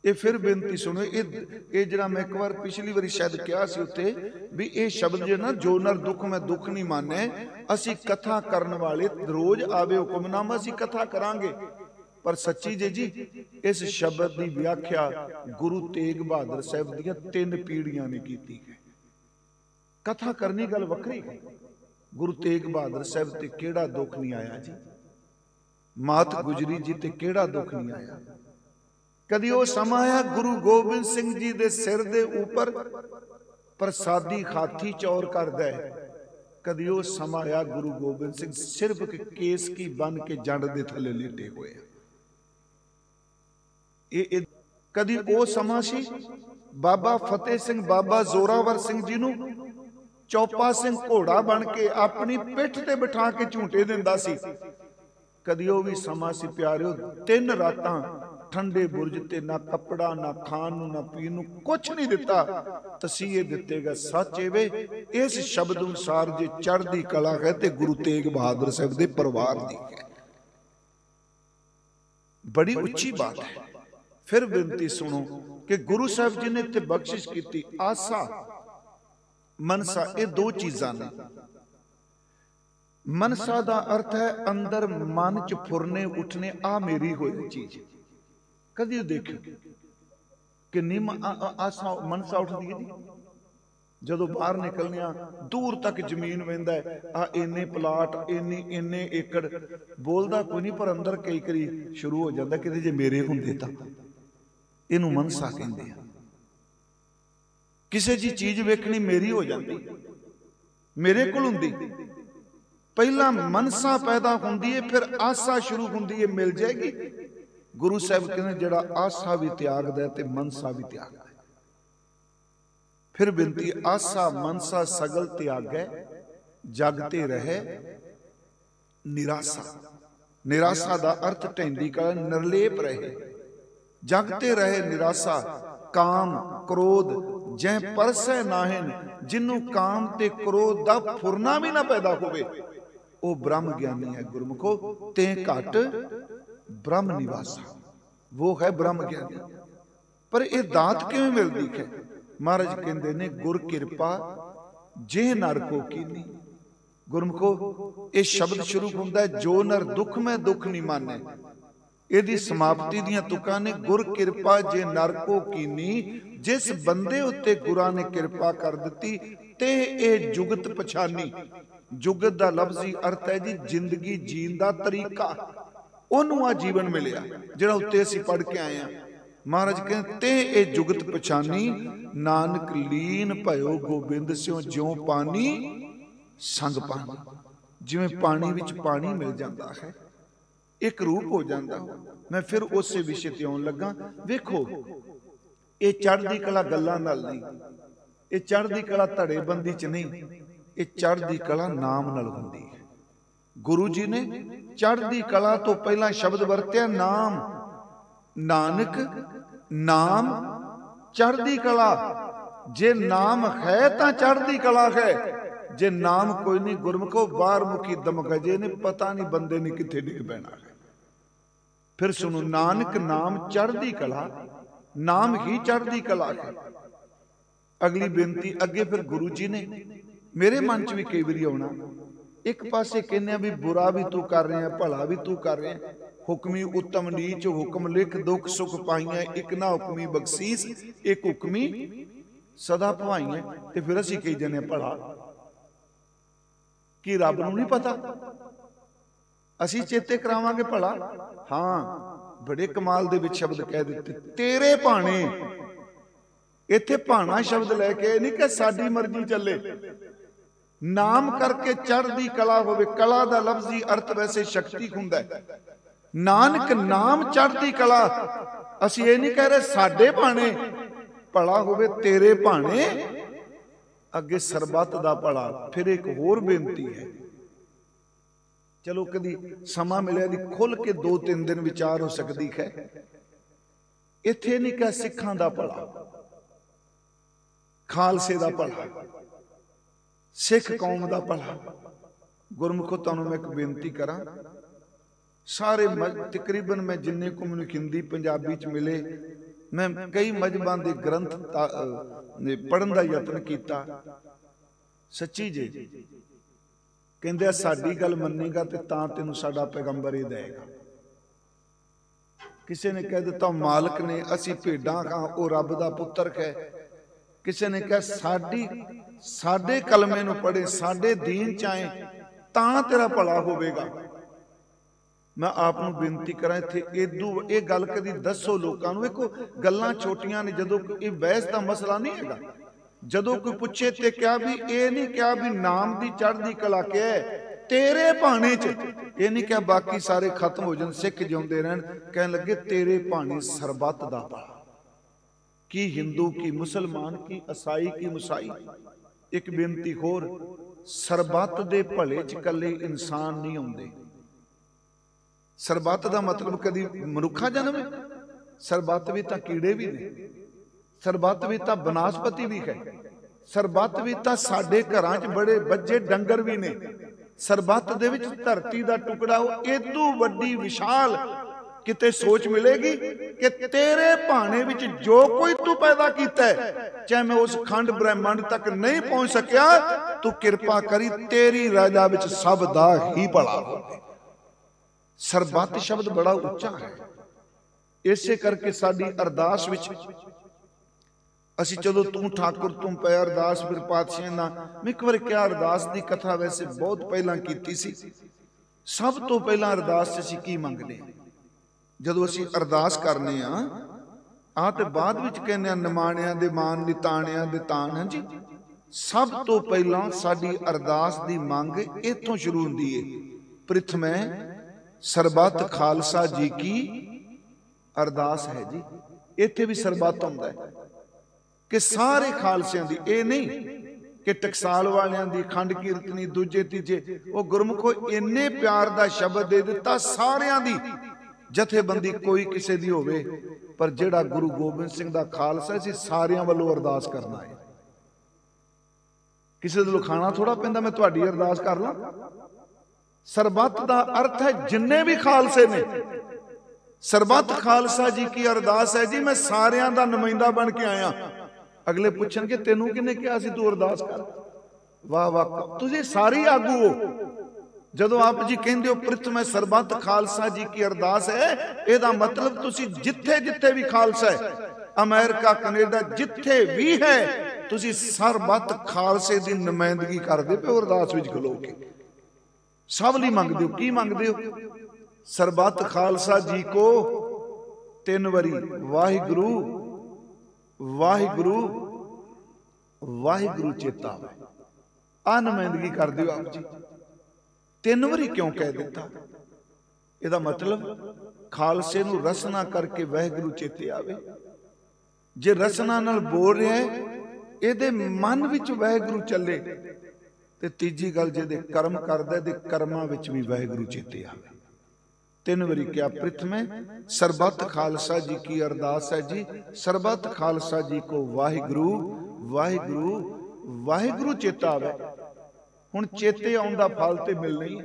ये फिर बेनती सुनो, ये जरा मैं एक बार पिछली बारी शायद कहा सी उत्ते भी ये शब्द जो ना, जो नर दुख में दुख नहीं माने, असी कथा करने वाले रोज आवे हुक्मनामा असी कथा करांगे। पर सच्ची जी इस शब्द की व्याख्या गुरु तेग बहादुर साहब दियां 3 पीढ़ियां ने की है। कथा करनी गल वखरी है। गुरु तेग बहादुर साहब ते केड़ा दुख नहीं आया जी, मात गुजरी जी ते केड़ा दुख नहीं आया। कदी वो समा आया गुरु गोबिंद सिंह जी दे सिर दे ऊपर प्रसादी खाती चौर करदा है, कदी वो समा आया गुरु गोबिंद सिंह सिर्फ केस की बन के जंड दे थले लेटे हुए। कदी वो समा सी बाबा फतेह सिंह बाबा जोरावर सिंह जी नू चौपा सिंह घोड़ा बन के अपनी पिठ ते बिठा के झूटे दिंदा सी। कदी वो भी समा सी प्यारिओ, 3 रातां ठंडे बुरज ते ना कपड़ा ना खान ना पीन नू कुछ नहीं दिता, तसीहे दितेगा सच एवे। इस शब्द अनुसार जे चढ़दी कला है ते गुरु तेग बहादुर साहब दे परिवार दी है। बड़ी उच्ची बात है। फिर बेनती सुनो कि गुरु साहब जी ने ते बख्शिश की आसा मनसा, ये 2 चीजां ने। मनसा दा अर्थ है अंदर मन च फुरने उठने, आ मेरी होई चीज। कदी देखो किन्नी आसा मनसा उठदी है जी। जदों बाहर निकलने दूर तक जमीन वेंदा है, आ इन्ने प्लाट इन्ने एकड़, बोलदा कोई नहीं पर अंदर कई करी शुरू हो जाता कि जे मेरे हुंदे तां। इनू मनसा कहंदे आ। किसी जी चीज वेखनी मेरी हो जाती। मेरे कोल हुंदी। पहला मनसा पैदा हुंदी है, फिर आसा शुरू हुंदी है, मिल जाएगी। गुरु साहब कहते जिहड़ा आसा भी त्यागदा ते मनसा भी त्यागदा। फिर बिनती, आसा मनसा सगल त्यागै, जगते रहे निराशा। निराशा दा अर्थ ढैंदी कला निर्लेप रहे, जगते रहे निराशा। काम क्रोध जै परसै नाहिन, जिन्नू काम ते क्रोध दा फुरना भी ना पैदा होवे, वो ब्रह्म ज्ञानी है। गुरमुखो ते घट ब्रह्म निवासा, वो है ब्रह्म ज्ञानी। पर यह दात किवें मिलदी है? महाराज कहते ने गुर किरपा जे नर को कीनी। गुरमुखो ये शब्द शुरू होंदा है, जो नर दुख में दुख नहीं माने। यदि समाप्ति दियां तुकां ने, गुर किरपा जे नर को कीनी। जिस बंदे उत्ते गुरां ने किरपा कर दिती ते ए जुगत पछानी। जुगत दा लफ्जी अर्थ है जी जिंदगी जीण दा तरीका। ओनू आ जीवन मिलिया जिहड़ा उत्ते असीं पढ़ के आए हैं। महाराज कहते ते ए जुगत पछानी, नानक लीन भयो गोबिंद स्यों ज्यों पानी संग पानी। जिवें पानी विच पानी मिल जाता है, एक रूप हो जाता। मैं फिर उस विषय ते आउण लगा। वेखो ये चढ़दी कला गल्लां नाल नहीं, ये चढ़दी कला धड़ेबंदी च नहीं, ये चढ़दी कला नाम नाल हुंदी है। गुरु जी ने चढ़दी कला तो पहला शब्द वरत्या नाम। नानक नाम चढ़दी कला। जे नाम है तां चढ़दी कला है, जे नाम कोई नहीं गुरमुखो बाहर मुखी दमगजे ने, पता नहीं बंदे ने किथे डिग पैना है। फिर सुनो, नानक नाम चढ़दी कला, नाम ही चढ़दी कला है। अगली बेनती अगे फिर गुरु जी ने मेरे मन च भी कई बारी आउणा, एक पासे कहने भी बुरा भी तू कर रहे हैं, भला भी तू कर रहे हैं। हुक्मी उत्तम नीच हुक्म लिख, दुख सुख पाइया एक ना हुक्मी बख्शीस, एक हुक्मी सदा भवाइया। ते फिर असीं कही जाने भला, कि रब नूं नहीं पता? असीं चेते करावांगे भला। हाँ, बड़े कमाल दे विच शब्द कह दिते, तेरे भाणे। इत्थे भाणा शब्द लैके नहीं कि साडी मर्जी चले। नाम करके चढ़दी कला होवे। कला दा लफ्जी अर्थ वैसे शक्ति हुंदा है। नानक नाम चढ़दी कला। असीं ये नहीं कह रहे साडे भाणे भला होवे, तेरे भाणे। अगे सरबत दा भला। फिर एक होर बेनती है, चलो कदी समा मिले दी खुल के 2-3 दिन विचार हो सकती है। इत्थे नहीं कह सिखां दा भला, खालसे दा भला, सिख कौम दा भला। गुरमुखो तुहानूं मैं एक बेनती करा, सारे तकरीबन मैं जिन्ने को मैनूं हिंदी पंजाबी च मिले, मैं कई मजहबां दे ग्रंथ पढ़न दा यतन किया। सच्ची जे कहंदे साडी गल मन्नेगा ते तां तैनूं साडा पैगंबर ही देगा। किसी ने कह दिता मालक ने असीं भेडां खां, ओ रब दा पुत्तर है। किसी ने कहा साडे कलमे नूं पढ़े, साडे दीन च आए तां तेरा भला होवेगा। मैं आपनूं बेनती करा इत्थे इदू ये गल कदी दसो लोकां नूं। देखो गल्लां छोटियां ने, जदों ये बहस दा मसला नहीं हैगा। जदों कोई पुछे ते क्या भी ये नहीं क्या भी नाम दी चढ़दी कला क्या है, तेरे भाणे च ये नहीं क्या बाकी सारे खत्म हो जान, सिख जिउंदे रहन। कहन लगे तेरे भाणे सरबत दा भला, की हिंदू की मुसलमान की ईसाई की मुसाई। एक बेनती होर, सरबत दे भले च कल्ले इंसान नहीं आउंदे। सरबत दा मतलब कदी मनुखा जन्म है? सरबत भी तां कीड़े भी ने, सरबत भी तां बनस्पति भी है, सरबत भी तां साडे घरां च बड़े बच्चे डंगर भी ने। सरबत दे विच धरती दा टुकड़ा इदू वड्डी विशाल किते सोच मिलेगी कि तेरे भाणे विच जो कोई तू पैदा कीता है, चाहे मैं उस खंड ब्रह्मांड तक नहीं पहुंच सकिया, तू किरपा करी तेरी राजा विच सब दा ही भला होवे। सरबत शब्द बड़ा उच्चा है। इसे करके साडी अरदास विच असी चलो तू ठाकुर तू पै अरदास फिर पातशाह ना। मैं एक बार क्या अरदास की कथा वैसे बहुत पहला की सी। सब तो पहला अरदास असी की मंगने, जदों असी अरदास करने आ ते बाद विच कहने निमाणिया दे मान निताणिया दे तान। हाँ जी, सब तो पहला साडी अरदास दी मंग इत्थों शुरू हुंदी है। प्रथमै सरबत खालसा जी की अरदास है जी। इत्थे भी सरबत हुंदा है कि सारे खालसियां दी, ये नहीं कि टकसाल वालियां दी खंड कीर्तनी दूजे तीजे। वो गुरमुखो इन्ने प्यार दा शब्द दे दिता सारियां दी, जथेबंदी कोई किसे दी होवे, पर जेड़ा गुरु गोबिंद सिंह दा खालसा सी सारियां वालों अरदास करना है। किसी दे खाना थोड़ा पैंदा मैं तुहाडी अरदास कर ला। सरबत दा अर्थ है जिन्ने भी खालसे ने, सरबत खालसा जी की अरदास है जी। मैं सारियां दा नुमाइंदा बन के आया। अगले पूछणगे तेनू किने कहा सी तू अरदास कर? वाह वाह, तुसीं सारी आगू हो। जदों आप जी कहंदे हो प्रथम सरबत खालसा जी की अरदास है, एदा मतलब तुसीं जिथे जिथे भी खालसा है, अमेरिका कनेडा जिथे भी है, तुसीं सरबत खालसे की नुमाइंदगी करदे पे अरदास विच खलो के। सब लई मंगदे हो। की मंगदे हो? सरबत खालसा जी को 3 वारी वाहिगुरु वाहिगुरु वाहिगुरु चेता आवे। आ नुमाइंदगी कर दियो आप जी। 3 वारी क्यों कह दिता? इहदा मतलब खालसे नूं रसना करके वाहिगुरु चेते आवे। जे रसना नाल बोल रहा है, इहदे मन विच वाहिगुरु चले, ते तीजी गल जिहदे कर्म करदा दे कर्मां विच भी वाहिगुरु चेते आवे। 3 वारी क्या? प्रथम सरबत खालसा जी की अरदास है जी। सरबत खालसा जी को वाहिगुरु वाहिगुरु वाहिगुरु चेता आवे। हुण चेते आउण दा फल ते मिलना ही।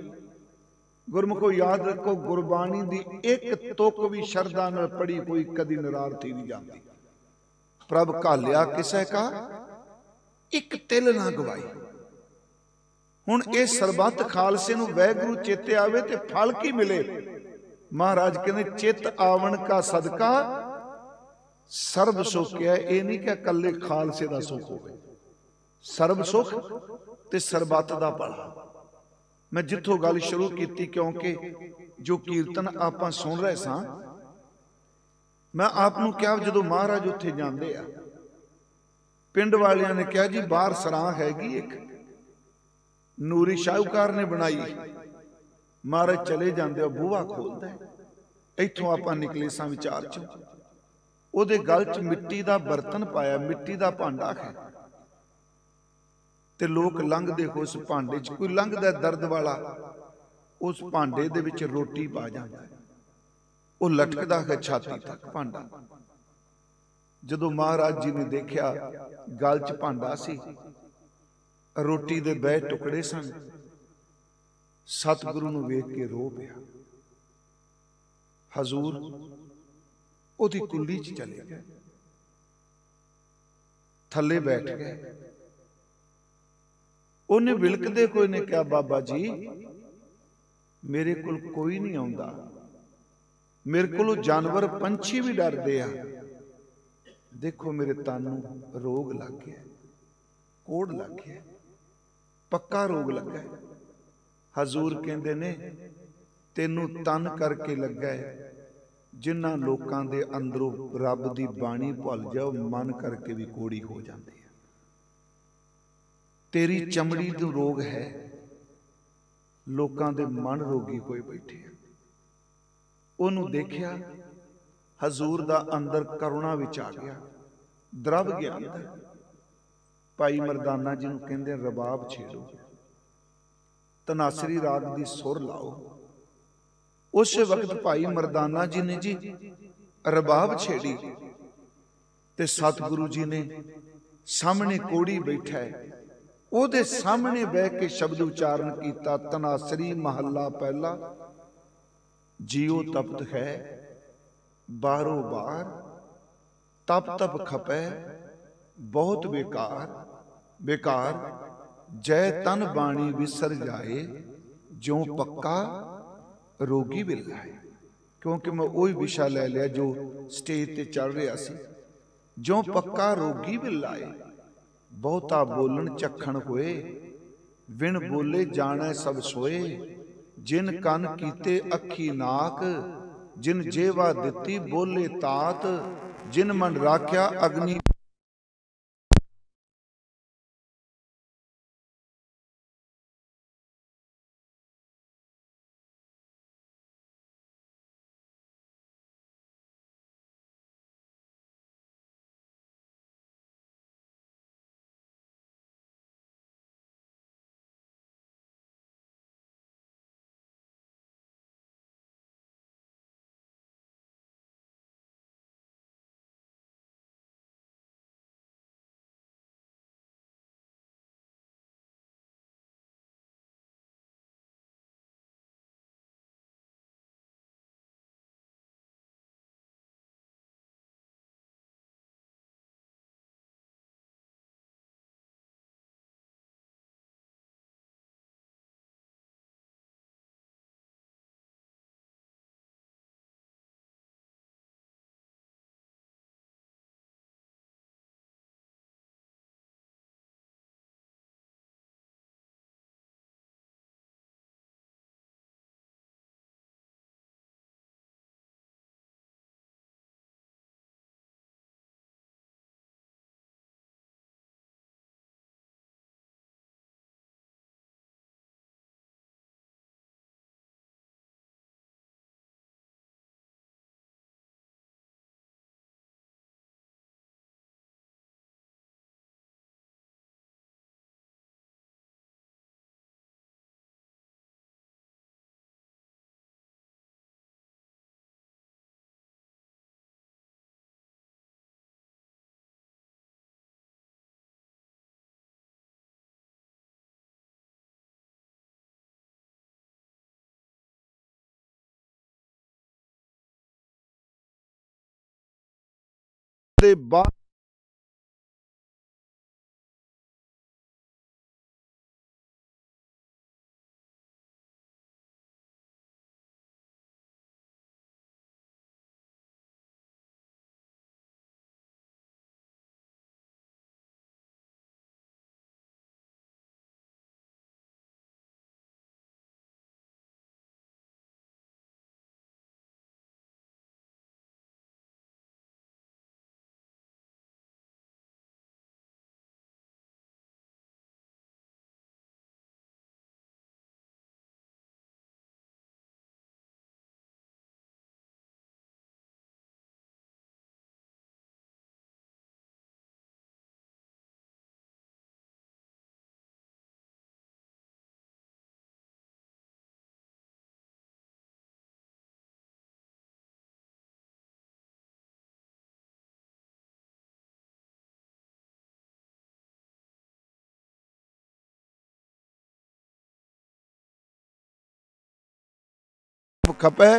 गुरमुखो याद रखो, गुरबाणी दी एक तुक भी शरदा नाल पढ़ी कोई कदी नरारथी नहीं जाती। प्रभ घालिया किसे का एक तिल ना गवाई। हुण ये सरबत खालसे नूं वाहिगुरु चेते आवे ते फल की मिले? महाराज कहते चित आवन का सदका सर्ब सुख है। ये नहीं क्या कल्ले खालसे दा सुख होवे, सर्ब सुख ते सरबत दा भला। मैं जिथों गल शुरू की, क्योंकि जो कीर्तन आपां सुन रहे सां, मैं आपनूं क्या जदों महाराज उत्थे जांदे आ, पिंड वालियां ने कहा जी बाहर सराह हैगी एक, नूरी शाहूकार ने बनाई। महाराज चले जाते हो, बूहा खोलता है, इथों आप निकले सां विचार चों, उहदे गल च मिट्टी का बर्तन पाया, मिट्टी का भांडा है, ते लोग लंघदे उस भांडे च, कोई लंघदा दर्द वाला, उस भांडे दे विच रोटी पा जाता है, वो लटकदा है छाती तक भांडा। जदों महाराज जी ने देखा गल च भांडा सी, रोटी दे बह टुकड़े सन, सतगुरु नूं वेख के रो पिया। हजूर उहदी कुल्ली च चले गए, थले बैठ गए। उन्हें विलकदे कोई ने कहा बाबा जी मेरे कोल कोई नहीं आउंदा, मेरे को जानवर पंछी भी डरदे आ, देखो मेरे तन नूं रोग लग गया, कोड़ लग गया, पक्का रोग लगा है। हजूर कहंदे ने तेनू तन करके लगा है, जिन्हां लोकां दे अंदरों रब दी बाणी भुल जाओ मन करके भी कोड़ी हो जाती है। तेरी चमड़ी तो रोग है, लोकां दे मन रोगी कोई बैठे। उन्होंने देखिया हजूर दा अंदर करुणा विच आ गया, द्रव गया अंदर। भाई मरदाना जी नूं कहंदे रबाब छेड़ो, तनासरी राग दी सुर लाओ। उस वक्त भाई मरदाना जी ने जी रबाब छेड़ी, ते सतगुरु जी ने सामने कोड़ी बैठा है, ਉਹਦੇ सामने बह के शब्द उच्चारण किया। तनासरी महला पहला, जियो तपत है बारो बार, तप तप खपै बहुत बेकार, बेकार जय तन बाणी विसर जाए, जो पक्का रोगी विला है। क्योंकि मैं वही विषय ले लिया जो स्टेज ते चल रहा सी, जो पक्का रोगी विला है। बहुता बोलन चखण होए, विण बोले जाने सब सोए, जिन कन कीते अखी नाक, जिन जेवा दिती बोले तात, जिन मन राख्या अग्नि दे बाद खपे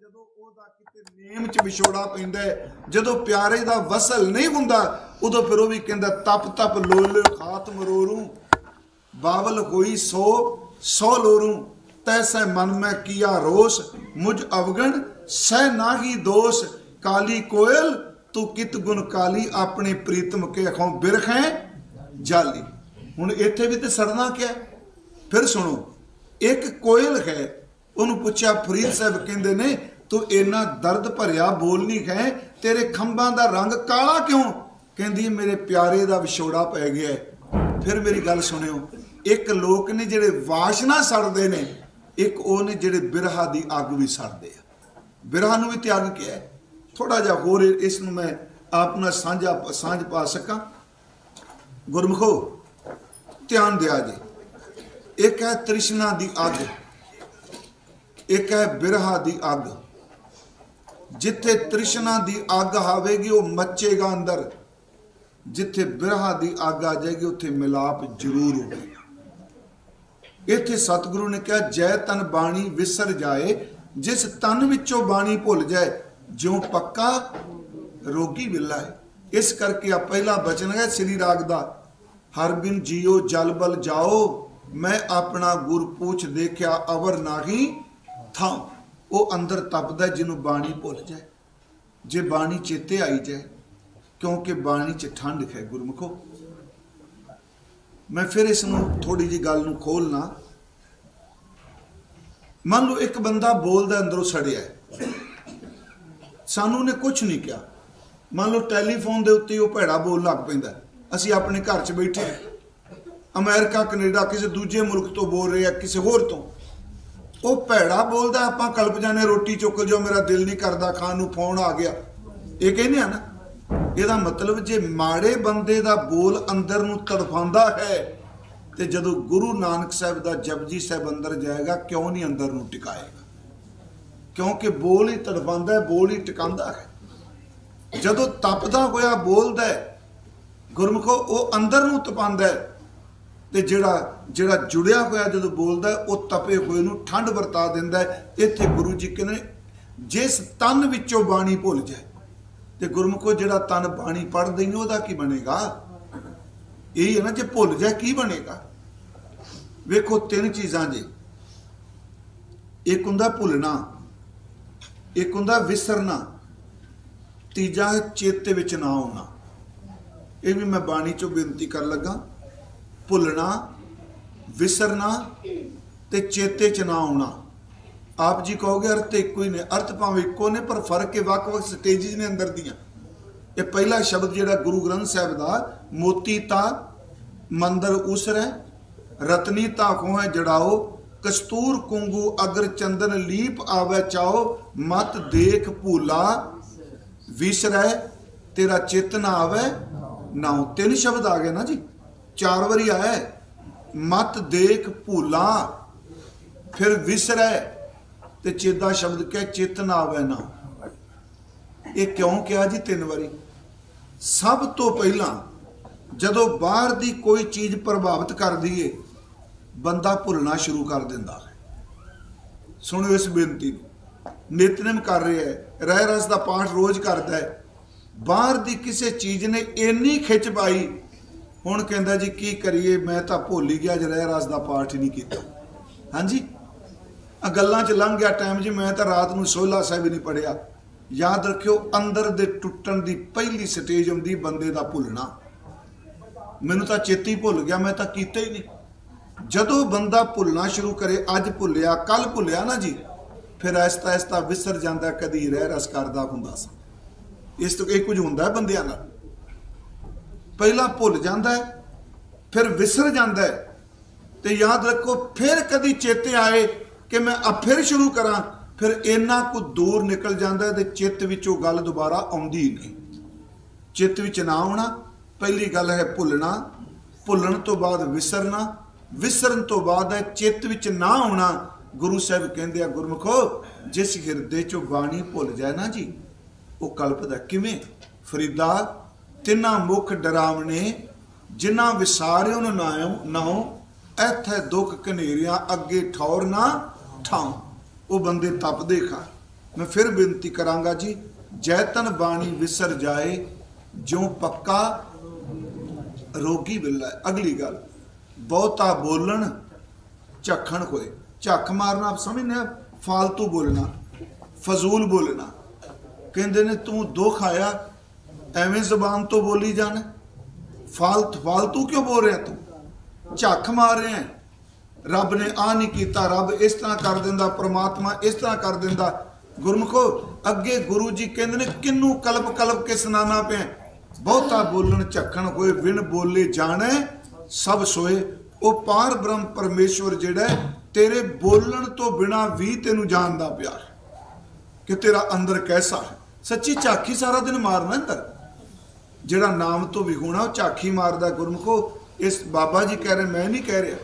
ਜਦੋਂ ਉਹਦਾ ਕਿਤੇ ਨੇਮ ਚ ਵਿਛੋੜਾ ਪੈਂਦਾ, ਜਦੋਂ ਪਿਆਰੇ ਦਾ ਵਸਲ ਨਹੀਂ ਹੁੰਦਾ, ਉਦੋਂ ਫਿਰ ਉਹ ਵੀ ਕਹਿੰਦਾ ਤਪ ਤਪ ਲੋਲ ਖਾਤ ਮਰੋਰੂ बावल हुई सो सौ लोरू तैसे मन में किया रोष मुझ अवगण सह नाही दोष काली कोयल तू कित गुण काली अपने प्रीतम के अखों बिरखें जाली। हुण इत्थे भी तो सड़ना क्या। फिर सुनो, एक कोयल है, उन्होंने पूछा फरीद साहब कहते ने तू इन्ना दर्द भरिया बोल नहीं है, तेरे खंभा का रंग काला क्यों? कहती मेरे प्यारे का विछोड़ा पै गया। फिर मेरी गल सुनियो, एक लोग ने जिहड़े वासना सड़ते ने, एक वो ने जिहड़े बिरहा की अग भी सड़ते। बिरहा नूं भी त्याग किया है। थोड़ा जा होर इस मैं अपना सांझ पा सका। गुरमुखो ध्यान दिया जी, एक है तृष्णा दी अग, एक है बिरहा दी अग। जिथे तृष्णा दी अग आवेगी वो मचेगा अंदर, जिथे बिरहा दी अग आ जाएगी उत्थे मिलाप जरूर होगा। इत्थे सतगुरु ने कहा जय तन बाणी विसर जाए, जिस तन विचों बाणी भुल जाए ज्यों पक्का रोगी विला है। इस करके आ पहला बचन है श्री राग दा, हर बिन जियो जल बल जाओ, मैं अपना गुर पूछ देखा अवर नाही था। वो अंदर तपदा जिन्हों बाणी भुल जाए, जे बाणी चेते आई जाए, क्योंकि बाणी च ठंड है। गुरमुखो मैं फिर इसनों थोड़ी जी गल नूं खोलना। मान लो एक बंदा बोलदा अंदरों सड़िया है, सानू ने कुछ नहीं किया, मान लो टैलीफोन के उत्ते वो भैड़ा बोल लग पैंदा, असी अपने घर च बैठे अमेरिका कनेडा किसी दूजे मुल्क तो बोल रहे हैं, किसी होर तो वो भैड़ा बोलता, आपां कल्प जाने रोटी चुक जो मेरा दिल नहीं करता खाण नूं, फोन आ गया, ये कहने ना। ਇਹਦਾ मतलब जे माड़े बंदे दा बोल अंदर नूं तड़फांदा है तो जदों गुरु नानक साहब दा जपजी साहब अंदर जाएगा क्यों नहीं अंदर नूं टिकाएगा, क्योंकि बोल ही तड़फांदा है, बोल ही टिकांदा है। जदों तपदा होया बोलदा है गुरमुखो वो अंदर नूं तपांदा है, ते जिहड़ा जिहड़ा जुड़िया होया जदों बोलदा है वो तपे होए नूं ठंड वरता दिंदा है। इत्थे गुरु जी कहंदे जिस तन विचों बाणी भुल जाए, ते गुरमुखो जिहड़ा तन बाणी पढ़ देंगे उहदा की बनेगा, यही है ना, जे भुल जाए की बनेगा। वेखो तीन चीज़ां जे, एक हुंदा भुलना, एक हुंदा विसरना, तीजा है चेते विच ना आउणा। ये भी मैं बाणी चों बेनती कर लगा, भुलना विसरना ते चेते च ना आउणा। आप जी कहोगे अर्थ एक ही ने, अर्थ भावें इको ने पर फर्क है, वक्-वक् स्टेजिज ने अंदर दियां। ये पहला शब्द जिहड़ा गुरु ग्रंथ साहिब दा, मोती ता मंदर उसरै, रतनी ता खोह जड़ाओ, कस्तूर कुंगू अगर चंदन लीप आवे चाओ, मत देख भूला विसरै तेरा चित ना आवे नाओ। तीन शब्द आ गए ना जी, 4 बारी आया, मत देख भूला, फिर विसरै ते चेता शब्द क्या चित ना आवे ना। ये क्यों क्या जी 3 बारी? सब तो पहला जदों बाहर दी कोई चीज़ प्रभावित कर दी है बंदा भुलना शुरू कर दिंदा है। सुनो इस बेनती, नितनेम कर रहा है, रह रस का पाठ रोज करता है, बाहर दी किसी चीज़ ने इन्नी खिच पाई, हुण कहंदा जी की करिए, मैं तो भुल ही गया, रह रस का पाठ ही नहीं किया। हाँ जी, गल्लां च लंघ गया टाइम जी, मैं तो रात नूं सोहला साहिब नहीं पढ़िया। याद रखियो अंदर दे टुटण दी पहली स्टेज आउंदी बंदे दा भुलना। मैनूं तां चेते ही भुल गया, मैं तां कीता ही नहीं। जदों बंदा भुलना शुरू करे, अज भुलिया कल भुलिया ना जी, फिर आहिस्ता आहिस्ता विसर जाता, कदी रह रस करदा हुंदा सा। इस तो कुछ हुंदा है बंदियां नाल, पहला भुल जाता है फिर विसर जाता है, तो याद रखो फिर कदी चेते आए कि मैं अब फिर शुरू करा, फिर इन्ना कुछ दूर निकल जाता है, तो चित्त विचों गल दोबारा आउंदी ही नहीं। चित्त विच ना आउणा पहली गल है भुलना, भुलण तो बाद विसरना, विसरन तो बाद है चित्त विच ना आउणा। गुरु साहब कहंदे आ गुरमुखो जिस हिरदे चों बाणी भुल जाए ना जी, वो कल्पदा किवें? फरीदा तिन्ना मुख डरावने जिन्ना विसारियो नाओ, ऐथे दुख कनेरियां अगे ठौर ना ठाऊं। वो बंदे तपदे खा। मैं फिर बेनती करांगा जी, जैतन बाणी विसर जाए ज्यों पक्का रोगी विला। अगली गल, बहुता बोलन झखण होए। झक मारना आप समझने, फालतू बोलना, फजूल बोलना। कहते ने तू दुख आया एवें जबान तो बोली जाना, फालतू क्यों बोल रहे तू, झक मार रहे हैं। रब ने आ नहीं किया, रब इस तरह कर देंदा, परमात्मा इस तरह कर देंदा। गुरमुखो अगे गुरु जी कहते ने किनू कलप कलप के सुनाना पे, बहुता बोलन झखण होए, बिन बोले जाने सब सोए। वो पार ब्रह्म परमेश्वर जिहड़ा तेरे बोलन तो बिना भी तेनू जानदा पिया कि तेरा अंदर कैसा है। सच्ची झाकी सारा दिन मारना अंदर, जिहड़ा नाम तो विगुणा वो झाकी मारदा। गुरमुखो इस बाबा जी कह रहे, मैं नहीं कह रहा,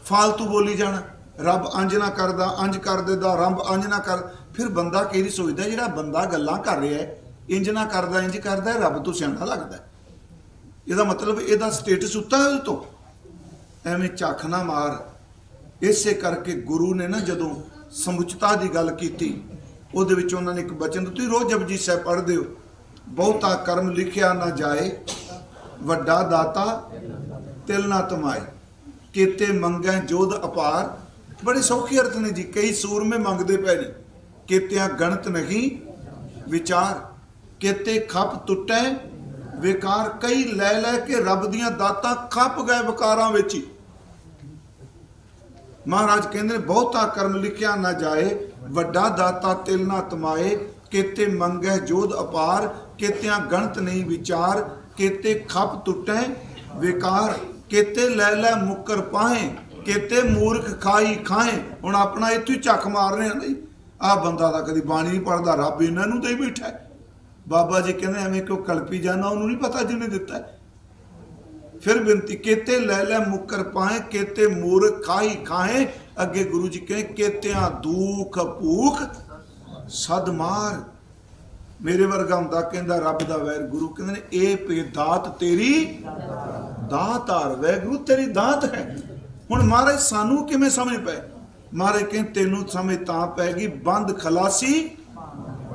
फालतू बोली जाना, रब अंज ना करदा, अंज कर देदा, रब अंज ना कर। फिर बंदा कई वारी सोचदा जिहड़ा बंदा गल्लां कर रहा है इंज ना करदा इंज करदा, रब तो सियाणा लगदा। ਇਹਦਾ मतलब ਇਹਦਾ स्टेटस उत्ता है ਉਹਦੇ ਤੋਂ, ਐਵੇਂ ਝੱਖ ना मार। ਇਸੇ करके गुरु ने ना जदों समुचता की गल की, ਉਹਦੇ ਵਿੱਚ ਉਹਨਾਂ ਨੇ एक बचन ਤੁਸੀਂ रोज़ जपजी ਸਾਹਿਬ पढ़ते हो, बहुता कर्म लिखिया ना जाए, वड्डा दाता तिल ना तमाए, केते मंगै जोध अपार। बड़े सौखे अर्थ ने जी, कई सूरमे मंगते पे ने, केतिया गणत नहीं विचार, केते खप टुटै बेकार, कई लै लै के रब दियां दातां खप गए विकारां विच ही। महाराज कहते हैं बहुता कर्म लिखिया ना जाए, वड्डा दाता तिल ना तमाए, केते मंगै जोध अपार, केतिया गणत नहीं विचार, केते खप टुटै बेकार, केते लै लै मुकर पाए, केते मूर्ख खाई खाए। हुण अपना इत्थों ही झक मार रहे हैं नहीं, आ बंदा तां कदी बाणी नहीं पढ़दा, रब इन्हां नूं दे बैठा है। बाबा जी कहते एवें क्यों कलपी जाना, उन्होंने नहीं पता जिन्हें दिता है। फिर बिनती, केते लै लै मुकर पाए, केते मूर्ख खाई खाए। अगे गुरु जी कहे, केतिया दुख भूख सद मार। मेरे वर्गा हुंदा कहंदा रब दा वैर, गुरु कहंदे ने ए पे दात तेरी दातार, वैगुरु तेरी दात है। हुण महाराज सानू किवें समझ पै? महाराज कहंदे तैनूं समझ तां पैगी बंद खलासी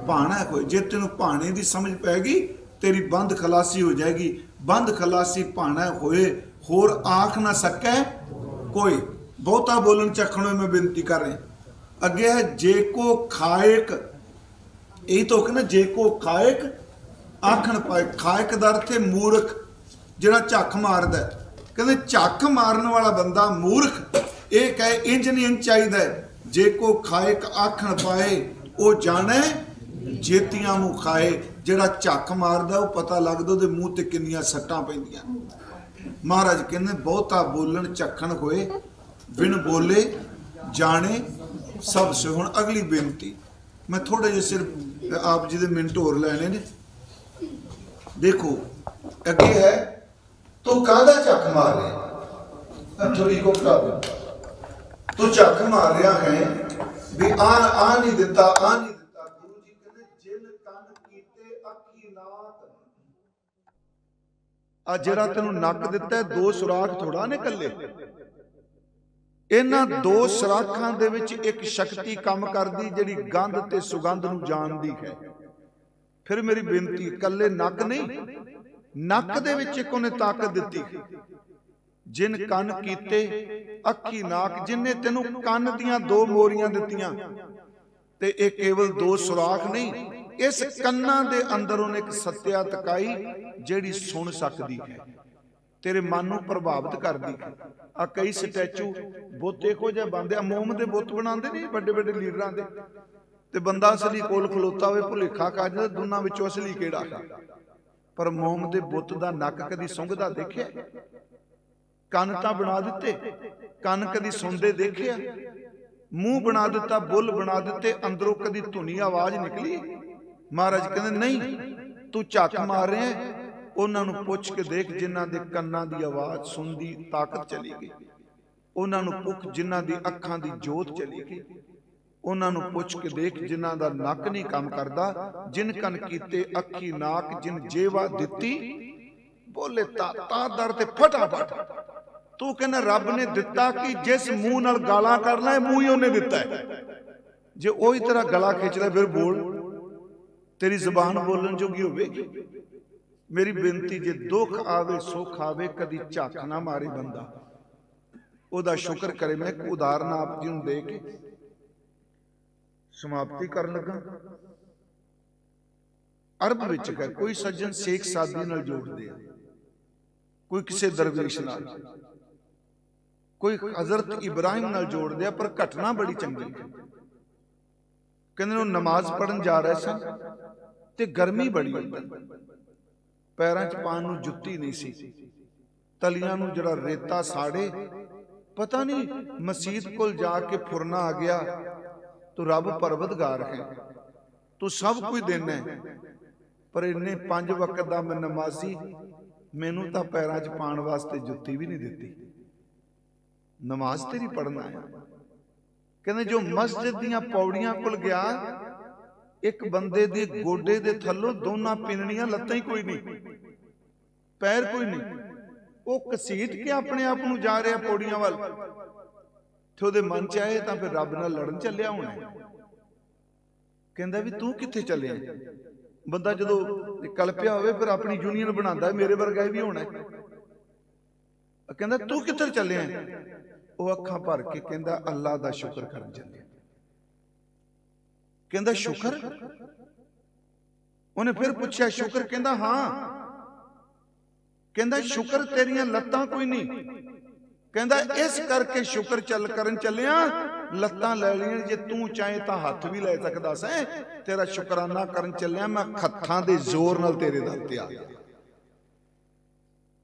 भाणा कोई। जे तेन भाणे की समझ पैगी तेरी बंद खलासी हो जाएगी। बंद खलासी भाणा होए, होर आख ना सकै कोई। बहुता बोलन चखणों में बेनती कर रहे। अगे है जे को खाएक, यही तो कहना जे को खाएक आखण पाए। खाएक दर थे मूर्ख, जिहड़ा झक मारदा, कहते झक मारन वाला बंदा मूर्ख। ये कहे इंज नहीं इंज चाहिए, जे को खाएक आखण पाए, वो जाने जेतियां मुँह खाए। जिहड़ा झक मारदा वो पता लगदा उहदे मूँह ते किन्नियां सट्टां पैंदियां। महाराज कहंदे बहुता बोलन चखण होए, बिन बोले जाने सब से। हुण अगली बेनती, मैं थोड़े जे सिर्फ आप जी दे मिनट होर लैने ने। देखो अगे है, तू काहदा झक मार रहा? थोड़ी को तू झक मार रहा है भी आ नहीं दिता, आ नहीं। जिहड़ा तेनू नक दिता है, दो सुराख थोड़ा ने कल्ले। इन्हां दो सुराखां दे विच एक शक्ति काम करदी जिहड़ी गंध ते सुगंध नू जानदी है। फिर मेरी बेनती, कल्ले नक नहीं, नक दे विच इक उहने ताकत दित्ती। जिन कन कीते अखी नाक, जिन्ने तेनू कन दियां दो मोरियां दित्तियां ते इह केवल दो सुराख नहीं, इस कन्ना दे अंदर उन्हें एक सत्या तकाई जिहड़ी सुन सकती है, तेरे मन नूं प्रभावित करदी है। आ कई स्टैचू बुत इहो जिहा बनदे, मोम दे बुत बनाते नहीं बड़े बड़े लीडरां दे, ते बंदा असली कोल खलोता होवे भुलेखा कर जांदा दोनां विचों असली किहड़ा है। पर मोम दे बुत दा नक कदी सुंघदा देखिआ? कन तां बना दित्ते, कन कदी सुणदे देखिआ? मूँह बना दिता, बुल बना दिते, अंदरों कदी धुनी आवाज निकली? महाराज कहते नहीं, तू झक मार रहे हैं, उन्होंने पुछ के देख जिन्हां दे कन्नां दी आवाज सुनदी ताकत चली गई। उन्होंने पुछ जिन्हां दी अखां दी जोत चली गई। उन्होंने पुछ के देख जिन्हां दा नक नहीं काम करदा, जिन कन कीते अखी नाक, जिन जेवा दिती बोले ता दर ते फटाफट। तू कहना रब ने दिता कि जिस मुंह नाल गालां करना है, मुंह ही उन्हें दिता है। जे ओही तरह गला खिंचदा फिर बोल, तेरी जबान बोलन जोगी होवेगी। मेरी बेनती, जे दुख आवे सुख आवे, कदी झक ना मारे बंदा, ओदा शुक्र करे। मैं एक उदाहरण आप जी नूं दे के समाप्ति कर लगा। अरब विच है कोई सज्जन शेख सादी नाल जोड़दे, कोई किसी दरवेश नाल, कोई हजरत इब्राहिम नाल जोड़दे, पर घटना बड़ी चंगी है। कहंदे वो नमाज पढ़न जा रहे सन ते गर्मी बड़ी अंदर, पैरां च पाण नूं जुत्ती नहीं सी, तलियां नूं जड़ा रेता साड़े, पता नहीं मसीत कोल जाके फुरना आ गया तो रब परवतगार है, तू सब कुछ देना है, पर इन्ने 5 वक्त का मैं नमाजी, मैनू तो पैरों च पाने वास्ते जुत्ती भी नहीं दिती। नमाज तेरी पढ़ना है। कहते जो मस्जिद दियां पौड़ियां कोल गया, एक बंदे दे गोडे दे थल्लों दोनों पिननियां लत्तां ही कोई नहीं, पैर कोई नहीं, वो घसीट के अपने आप नूं जा रहा पौड़ियां वाल। ते ओहदे मन च आए तो फिर रब नाल लड़न चलिया होना। कहंदा भी तू कित्थे चलिया? बंदा जदों कलपिया होवे फिर अपनी यूनियन बनांदा, मेरे वर्गा भी होना। कहंदा तू कित्थे चलिया? वो अखां भर के कहंदा अल्लाह दा शुक्र करन चलिया। कहंदा शुक्र? उन्हें फिर पूछा शुक्र? कहंदा हाँ। कहंदा शुक्र तेरियां लत्तां कोई नहीं। कहंदा इस करके शुक्र चल करन चलिया, लत्तां ले लियां, जे तू चाहे तो हाथ भी ले सकदा सैं। तेरा शुकराना करन चलिया, मैं हत्थां दे जोर नाल तेरे दर ते आ गया।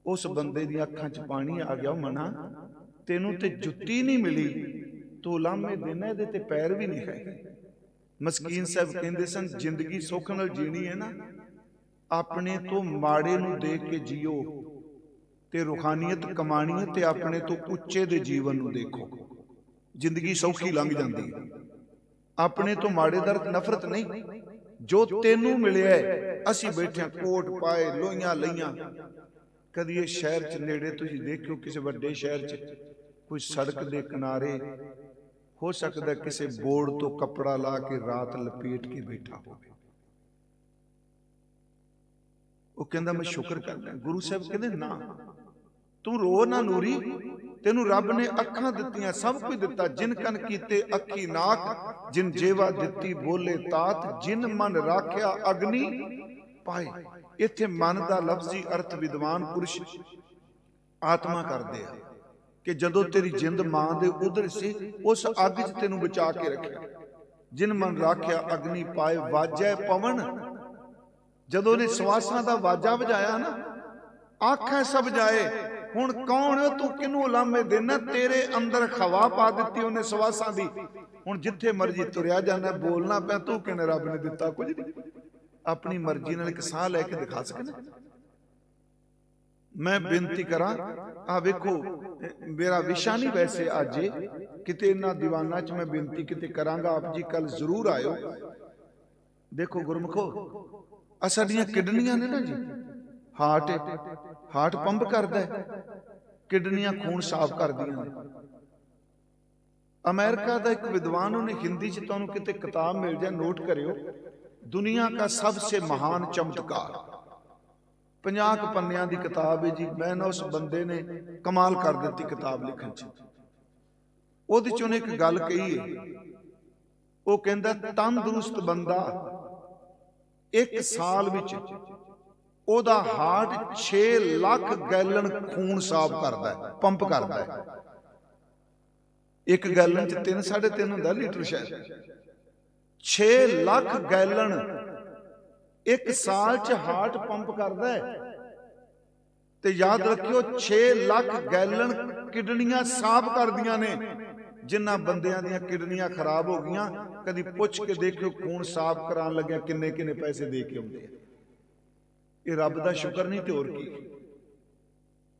उस बंदे दी अखां च पानी आ गया। मना तेनू ते जुत्ती नहीं मिली, तू लामे देना इहदे ते पैर भी नहीं है। मस्कीन साहब कहंदे सन जिंदगी सुख नाल जीनी है ना, अपने तो माड़े नूं देख के जियो ते रूहानियत कमानी है, ते अपने तो उच्चे दे जीवन नूं देखो, जिंदगी सौखी लंघ जाती है। अपने तो माड़े दर नफरत नहीं, जो तेनू मिलिया असी बैठे कोट पाए लोइयां लईयां। कदी ये शहर च नेड़े तुसीं देखियो किसी वड्डे शहर च कोई सड़क दे किनारे हो सकता किसी बोर्ड तो कपड़ा ला के रात लपेट के बैठा हो। वो कहंदा मैं शुक्र करना। गुरु साहब कहंदे ना, तू रो ना नूरी, तेनू रब ने अखां दित्तियां, सब कुछ दिता। जिन कन कीते अखी नाक, जिन जेवा दित्ती बोले तात, जिन मन राख्या अग्नि पाए। इत्थे मन दा लफ्जी अर्थ विद्वान पुरुष आत्मा करदे आ कि जदों तेरी जिंद मां दे उधर सी, उस अग च तेनू बचा के रखिया। जिन मन राख्या अग्नि पाए, वाजै पवन। जदों ने सवासां दा वाजा वजाया ना, आखां सब जाए। हुण कौन तू किनू लामे देना? तेरे अंदर खवा पा दित्ती उन्हें सवासां दी। हुण जिथे मर्जी तुरिया जाना, बोलना पै तू किने रब ने दिता कुछ नहीं। अपनी मर्जी नाल एक साह लैके दिखा सकना। मैं बेनती करा, आ वेखो मेरा विशा नहीं वैसे अज किते इन्हां दीवाना च मैं बेनती किते करांगा, आप जी कल जरूर आयो। देखो गुरमुखो, आ साडियां किडनियां ने ना जी, हार्ट पंप करदा है, किडनियां खून साफ करदियां। अमेरिका का एक विद्वान, उन्हें हिंदी च तुहानूं किते किताब मिल जाए, नोट करियो, दुनिया का सबसे महान चमत्कार, 50 पन्नियां दी किताब है जी। मैं ना उस बंदे ने कमाल कर दी किताब लिखण च। ओहदे च उन्हें एक गल कही है, वो कहंदा तंदुरुस्त बंदा 1 साल विच ओहदा हार्ट 6 लाख गैलन खून साफ करदा है, पंप करदा है। एक गैलन च 3-3.5 हुंदा लीटर शायद। 6 लाख गैलन 1 साल च हार्ट पंप करदा है। ते याद रखियो 6 लाख गैलन किडनियां साफ कर दियां ने। जिन्ना बंदियां दियां किडनियां खराब हो गईयां, कदी पुछ के देखियो खून साफ करान लगे किन्ने किन्ने पैसे दे के आउंदे। ये रब दा शुक्र नहीं ते होर की।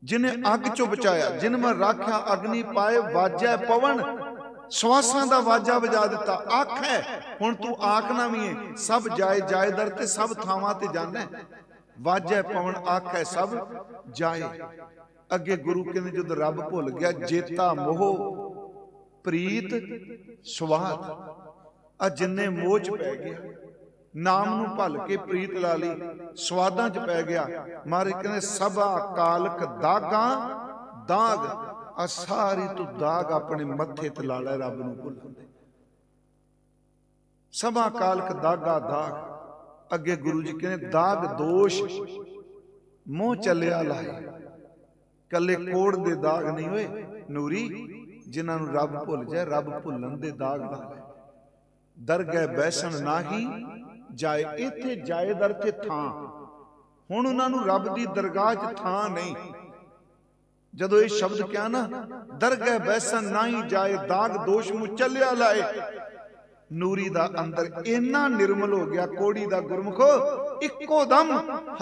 जिन्हें अग चो बचाया, जिन में राख्या अग्नि पाए, वाजा पवन, श्वासां दा वाजा बजा दिता। आख है हुण तू आखना भी है, सब जाए जाए दर ते सब थावां ते जाना। वाजा पवन आख है सब जाए। अगे गुरु कहंदे जद रब भुल गया, जेता मोह प्रीत स्वाद। आ जिन्ने मोह च पै गया, नाम नूं भल के प्रीत ला ली, स्वादां च पै गया। महाराज कहंदे सबा कालक दागां दाग। आ सारी तू दाग अपने मत्थे ते ला लै, रब नूं भुल जांदे। सबा कालक दागा दाग। अगे गुरु जी कहंदे दाग दोष मोह चलिया लाए। कले कोड़ दे दाग नहीं होए नूरी, जिन्हां नूं रब भुल जाए, रब भुलन दे दाग ला लै। दरगह बैसन नाही जाए। इत्थे जाए दर ते थां, हुण उन्हां नूं रब दी दरगाह च थां नहीं। जदों ये शब्द क्या ना, दरगह बैसन नाही जाए, दाग दोष मुँह चलिया लाए। ਨੂਰੀ ਦਾ ਅੰਦਰ ਇੰਨਾ ਨਿਰਮਲ ਹੋ ਗਿਆ, ਕੋੜੀ ਦਾ ਗੁਰਮੁਖੋ ਇੱਕੋ ਦਮ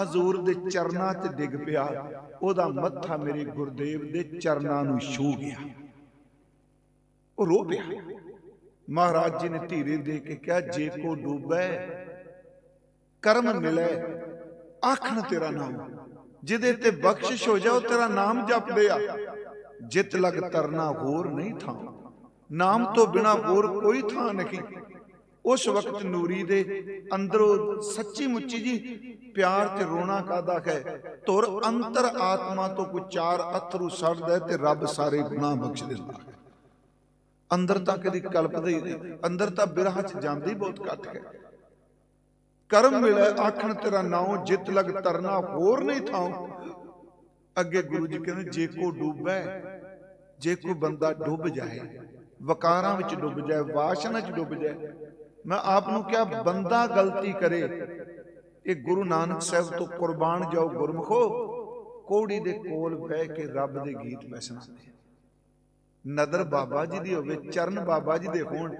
ਹਜ਼ੂਰ ਦੇ ਚਰਨਾਂ ਤੇ ਡਿੱਗ ਪਿਆ। ਉਹਦਾ ਮੱਥਾ ਮੇਰੇ ਗੁਰਦੇਵ ਦੇ ਚਰਨਾਂ ਨੂੰ ਛੂ ਗਿਆ, ਉਹ ਰੋ ਪਿਆ। ਮਹਾਰਾਜ ਜੀ ਨੇ ਧੀਰੇ ਦੇ ਕੇ ਕਿਹਾ, ਜੇ ਕੋ ਡੂਬੈ ਕਰਮ ਮਿਲੇ ਆਖਣ ਤੇਰਾ ਨਾਮ, ਜਿਹਦੇ ਤੇ ਬਖਸ਼ਿਸ਼ ਹੋ ਜਾ ਉਹ ਤੇਰਾ ਨਾਮ ਜਪਦੇ ਆ। ਜਿਤ ਲਗ ਤਰਨਾ ਹੋਰ ਨਹੀਂ ਥਾਂ, ਨਾਮ ਤੋਂ ਬਿਨਾ ਹੋਰ ਕੋਈ ਥਾਂ ਨਹੀਂ। ਉਸ ਵਕਤ ਨੂਰੀ ਦੇ ਅੰਦਰੋਂ ਸੱਚੀ ਮੁੱਚੀ ਜੀ ਪਿਆਰ ਤੇ ਰੋਣਾ ਕਾਦਾ ਹੈ। ਧੁਰ ਅੰਤਰ ਆਤਮਾ ਤੋਂ ਕੋਈ ਚਾਰ ਅਥਰੂ ਸੜਦਾ ਤੇ ਰੱਬ ਸਾਰੇ ਗੁਨਾਹ ਬਖਸ਼ ਦਿੰਦਾ। ਅੰਦਰ ਤਾਂ ਕਦੀ ਕਲਪਦਾ ਹੀ ਨਹੀਂ, ਅੰਦਰ ਤਾਂ ਬਿਰਹ ਚ ਜਾਂਦੀ ਬਹੁਤ ਘੱਟ ਹੈ। ਕਰਮ ਮਿਲੇ ਆਖਣ ਤੇਰਾ ਨਾਉ, ਜਿਤ ਲਗ ਤਰਨਾ ਹੋਰ ਨਹੀਂ ਥਾਂ। ਅੱਗੇ ਗੁਰੂ ਜੀ ਕਹਿੰਦੇ, ਜੇ ਕੋ ਡੂਬੈ, ਜੇ ਕੋਈ ਬੰਦਾ ਡੁੱਬ ਜਾਏ, ਵਕਾਰਾਂ ਵਿੱਚ ਡੁੱਬ ਜਾਏ, ਵਾਸ਼ਨਾ ਚ ਡੁੱਬ ਜਾਏ। ਮੈਂ ਆਪ ਨੂੰ ਕਿਹਾ, ਬੰਦਾ ਗਲਤੀ ਕਰੇ, ਇਹ ਗੁਰੂ ਨਾਨਕ ਸਾਹਿਬ ਤੋਂ ਕੁਰਬਾਨ ਜਾਓ ਗੁਰਮੁਖੋ। ਕੋੜੀ ਦੇ ਕੋਲ ਬਹਿ ਕੇ ਰੱਬ ਦੇ ਗੀਤ ਮੈਂ ਸੁਣਾਉਂਦੇ, ਨਦਰ ਬਾਬਾ ਜੀ ਦੀ ਹੋਵੇ, ਚਰਨ ਬਾਬਾ ਜੀ ਦੇ ਹੋਣ।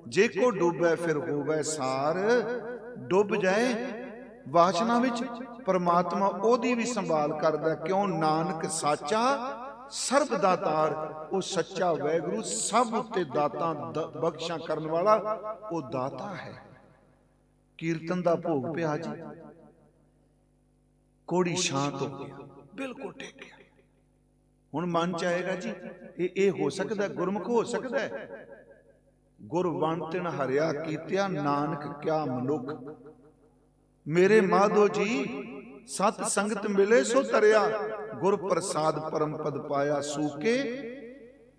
ਜੇ ਕੋ ਡੁੱਬੈ ਫਿਰ ਹੋਵੇ ਸਾਰ, ਡੁੱਬ ਜਾਏ ਵਾਸ਼ਨਾ ਵਿੱਚ, ਪਰਮਾਤਮਾ ਉਹਦੀ ਵੀ ਸੰਭਾਲ ਕਰਦਾ। ਕਿਉਂ? ਨਾਨਕ ਸਾਚਾ ਸਰਬ ਦਾਤਾਰ, ਉਹ ਸੱਚਾ ਵੈਗੁਰੂ ਸਭ ਉੱਤੇ ਦਾਤਾਂ ਬਖਸ਼ਾਂ ਕਰਨ ਵਾਲਾ, ਉਹ ਦਾਤਾ ਹੈ। ਕੀਰਤਨ ਦਾ ਭੋਗ ਪਿਆ ਜੀ, ਕੋੜੀ ਸ਼ਾਂਤ ਹੋ ਗਿਆ, ਬਿਲਕੁਲ ਟਿਕ ਗਿਆ। ਹੁਣ ਮਨ ਚ ਆਏਗਾ ਜੀ ਇਹ ਹੋ ਸਕਦਾ, ਗੁਰਮੁਖ ਹੋ ਸਕਦਾ। ਗੁਰ ਵੰਤਨ ਹਰਿਆ ਕੀਤਿਆ, ਨਾਨਕ ਕਿਆ ਮਨੁੱਖ। ਮੇਰੇ ਮਾਧੋ ਜੀ ਸਤ ਸੰਗਤ ਮਿਲੇ ਸੋ ਤਰਿਆ, ਗੁਰ ਪ੍ਰਸਾਦ ਪਰਮ ਪਦ ਪਾਇਆ। ਸੂਕੇ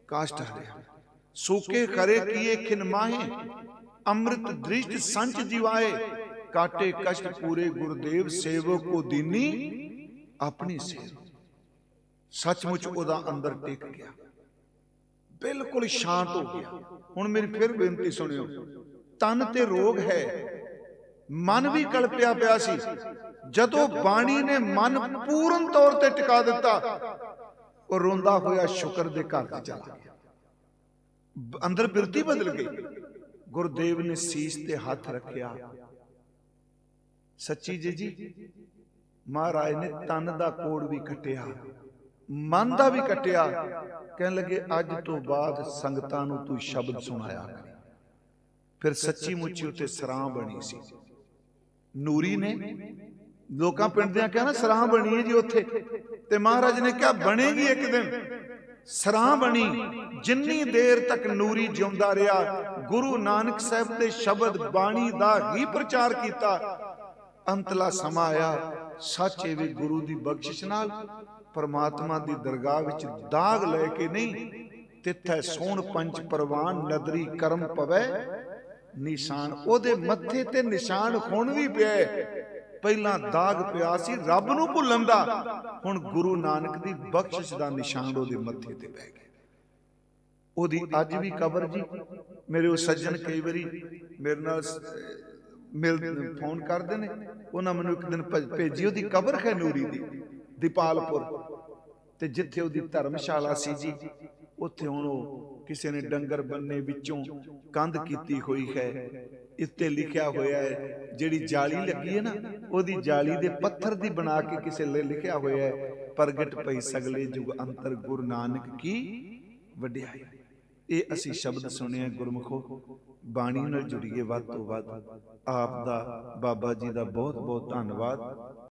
ਕਾਸ਼ਟ ਹਰਿਆ, ਸੂਕੇ ਖਰੇ ਕੀਏ ਖਿਨ ਮਾਹੇ, ਅੰਮ੍ਰਿਤ ਦ੍ਰਿਸ਼ਟ ਸੰਚ ਜਿਵਾਏ। ਕਾਟੇ ਕਸ਼ਟ ਪੂਰੇ ਗੁਰਦੇਵ, ਸੇਵਕ ਕੋ ਦੀਨੀ ਆਪਣੀ ਸੇਵ। ਸੱਚਮੁੱਚ ਉਹਦਾ ਅੰਦਰ ਟਿਕ ਗਿਆ, ਬਿਲਕੁਲ ਸ਼ਾਂਤ ਹੋ ਗਿਆ। ਹੁਣ ਮੇਰੀ ਫਿਰ ਬੇਨਤੀ ਸੁਣਿਓ, ਤਨ ਤੇ ਰੋਗ ਹੈ, ਮਨ ਵੀ ਕਲਪਿਆ ਪਿਆ ਸੀ। ਜਦੋਂ ਬਾਣੀ ਨੇ ਮਨ ਪੂਰਨ ਤੌਰ ਤੇ ਟਿਕਾ ਦਿੱਤਾ, ਉਹ ਰੋਂਦਾ ਹੋਇਆ ਸ਼ੁਕਰ ਦੇ ਘਰ ਤੇ ਚਲਾ ਗਿਆ। ਅੰਦਰ ਬਿਰਤੀ ਬਦਲ ਗਈ। ਗੁਰਦੇਵ ਨੇ ਸੀਸ ਤੇ ਹੱਥ ਰੱਖਿਆ। ਸੱਚੀ ਜੀ ਮਹਾਰਾਜ ਨੇ ਤਨ ਦਾ ਕੋੜ ਵੀ ਕੱਟਿਆ, ਮਨ ਦਾ ਵੀ ਕੱਟਿਆ। ਕਹਿਣ ਲੱਗੇ, ਅੱਜ ਤੋਂ ਬਾਅਦ ਸੰਗਤਾਂ ਨੂੰ ਤੂੰ ਸ਼ਬਦ ਸੁਣਾਇਆ। ਫਿਰ ਸੱਚੀ ਮੁੱਚੀ ਉੱਤੇ ਸਰਾਂ ਬਣੀ ਸੀ। ਨੂਰੀ ਨੇ ਲੋਕਾਂ ਪਿੰਡ ਦਿਆਂ ਕਿਹਾ ਨਾ, ਸਰਾਂ ਬਣੀ ਹੈ ਜੀ ਉੱਥੇ। ਤੇ ਮਹਾਰਾਜ ਨੇ ਕਿਹਾ, ਬਣੇਗੀ ਇੱਕ ਦਿਨ ਸਰਾਂ ਬਣੀ। ਜਿੰਨੀ ਦੇਰ ਤੱਕ ਨੂਰੀ ਜਿਉਂਦਾ ਰਿਹਾ, ਗੁਰੂ ਨਾਨਕ ਸਾਹਿਬ ਦੇ ਸ਼ਬਦ ਬਾਣੀ ਦਾ ਹੀ ਪ੍ਰਚਾਰ ਕੀਤਾ। ਅੰਤਲਾ ਸਮਾਂ ਆਇਆ, ਸੱਚੇ ਵੀ ਗੁਰੂ ਦੀ ਬਖਸ਼ਿਸ਼ ਨਾਲ ਪਰਮਾਤਮਾ ਦੀ ਦਰਗਾਹ ਵਿੱਚ ਦਾਗ ਲੈ ਕੇ ਨਹੀਂ, ਤਿੱਥੈ ਸੋਹਣ ਪੰਚ ਪਰਵਾਨ, ਨਦਰੀ ਕਰਮ ਪਵੈ ਨਿਸ਼ਾਨ। ਉਹਦੇ ਮੱਥੇ ਤੇ ਨਿਸ਼ਾਨ ਹੁਣ ਵੀ ਪਿਆ। ਪਹਿਲਾਂ ਦਾਗ ਪਿਆ ਸੀ ਰੱਬ ਨੂੰ ਭੁੱਲਣ ਦਾ, ਹੁਣ ਗੁਰੂ ਨਾਨਕ ਦੀ ਬਖਸ਼ਿਸ਼ ਦਾ ਨਿਸ਼ਾਨ ਉਹਦੇ ਮੱਥੇ ਤੇ ਪੈ ਗਿਆ। ਉਹਦੀ ਅੱਜ ਵੀ ਕਬਰ ਜੀ, ਮੇਰੇ ਉਹ ਸੱਜਣ ਕਈ ਵਾਰੀ ਮੇਰੇ ਨਾਲ ਫੋਨ ਕਰਦੇ ਨੇ, ਉਹਨਾਂ ਮੈਨੂੰ ਇੱਕ ਦਿਨ ਭੇਜੀ ਉਹਦੀ ਕਬਰ ਹੈ ਨੂਰੀ ਦੀ, ਦੀਪਾਲਪੁਰ। ਤੇ ਜਿੱਥੇ ਉਹਦੀ ਧਰਮਸ਼ਾਲਾ ਸੀ ਜੀ, ਉੱਥੇ ਹੁਣ ਉਹ ਕਿਸੇ ਨੇ ਡੰਗਰ ਬੰਨੇ ਵਿੱਚੋਂ ਕੰਧ ਕੀਤੀ ਹੋਈ ਹੈ। ਇੱਥੇ ਲਿਖਿਆ ਹੋਇਆ ਹੈ, ਜਿਹੜੀ ਜਾਲੀ ਲੱਗੀ ਹੈ ਨਾ, ਉਹਦੀ ਜਾਲੀ ਦੇ ਪੱਥਰ ਦੀ ਬਣਾ ਕੇ ਕਿਸੇ ਲਈ ਲਿਖਿਆ ਹੋਇਆ ਹੈ, ਪ੍ਰਗਟ ਪਈ ਸਗਲੇ ਯੁਗ ਅੰਤਰ ਗੁਰੂ ਨਾਨਕ ਕੀ ਵਡਿਆਈ। ਇਹ ਅਸੀਂ ਸ਼ਬਦ ਸੁਣਿਆ ਗੁਰਮੁਖੋ, ਬਾਣੀ ਨਾਲ ਜੁੜੀਏ ਵੱਧ ਤੋਂ ਵੱਧ। ਆਪ ਦਾ, ਬਾਬਾ ਜੀ ਦਾ ਬਹੁਤ ਬਹੁਤ ਧੰਨਵਾਦ।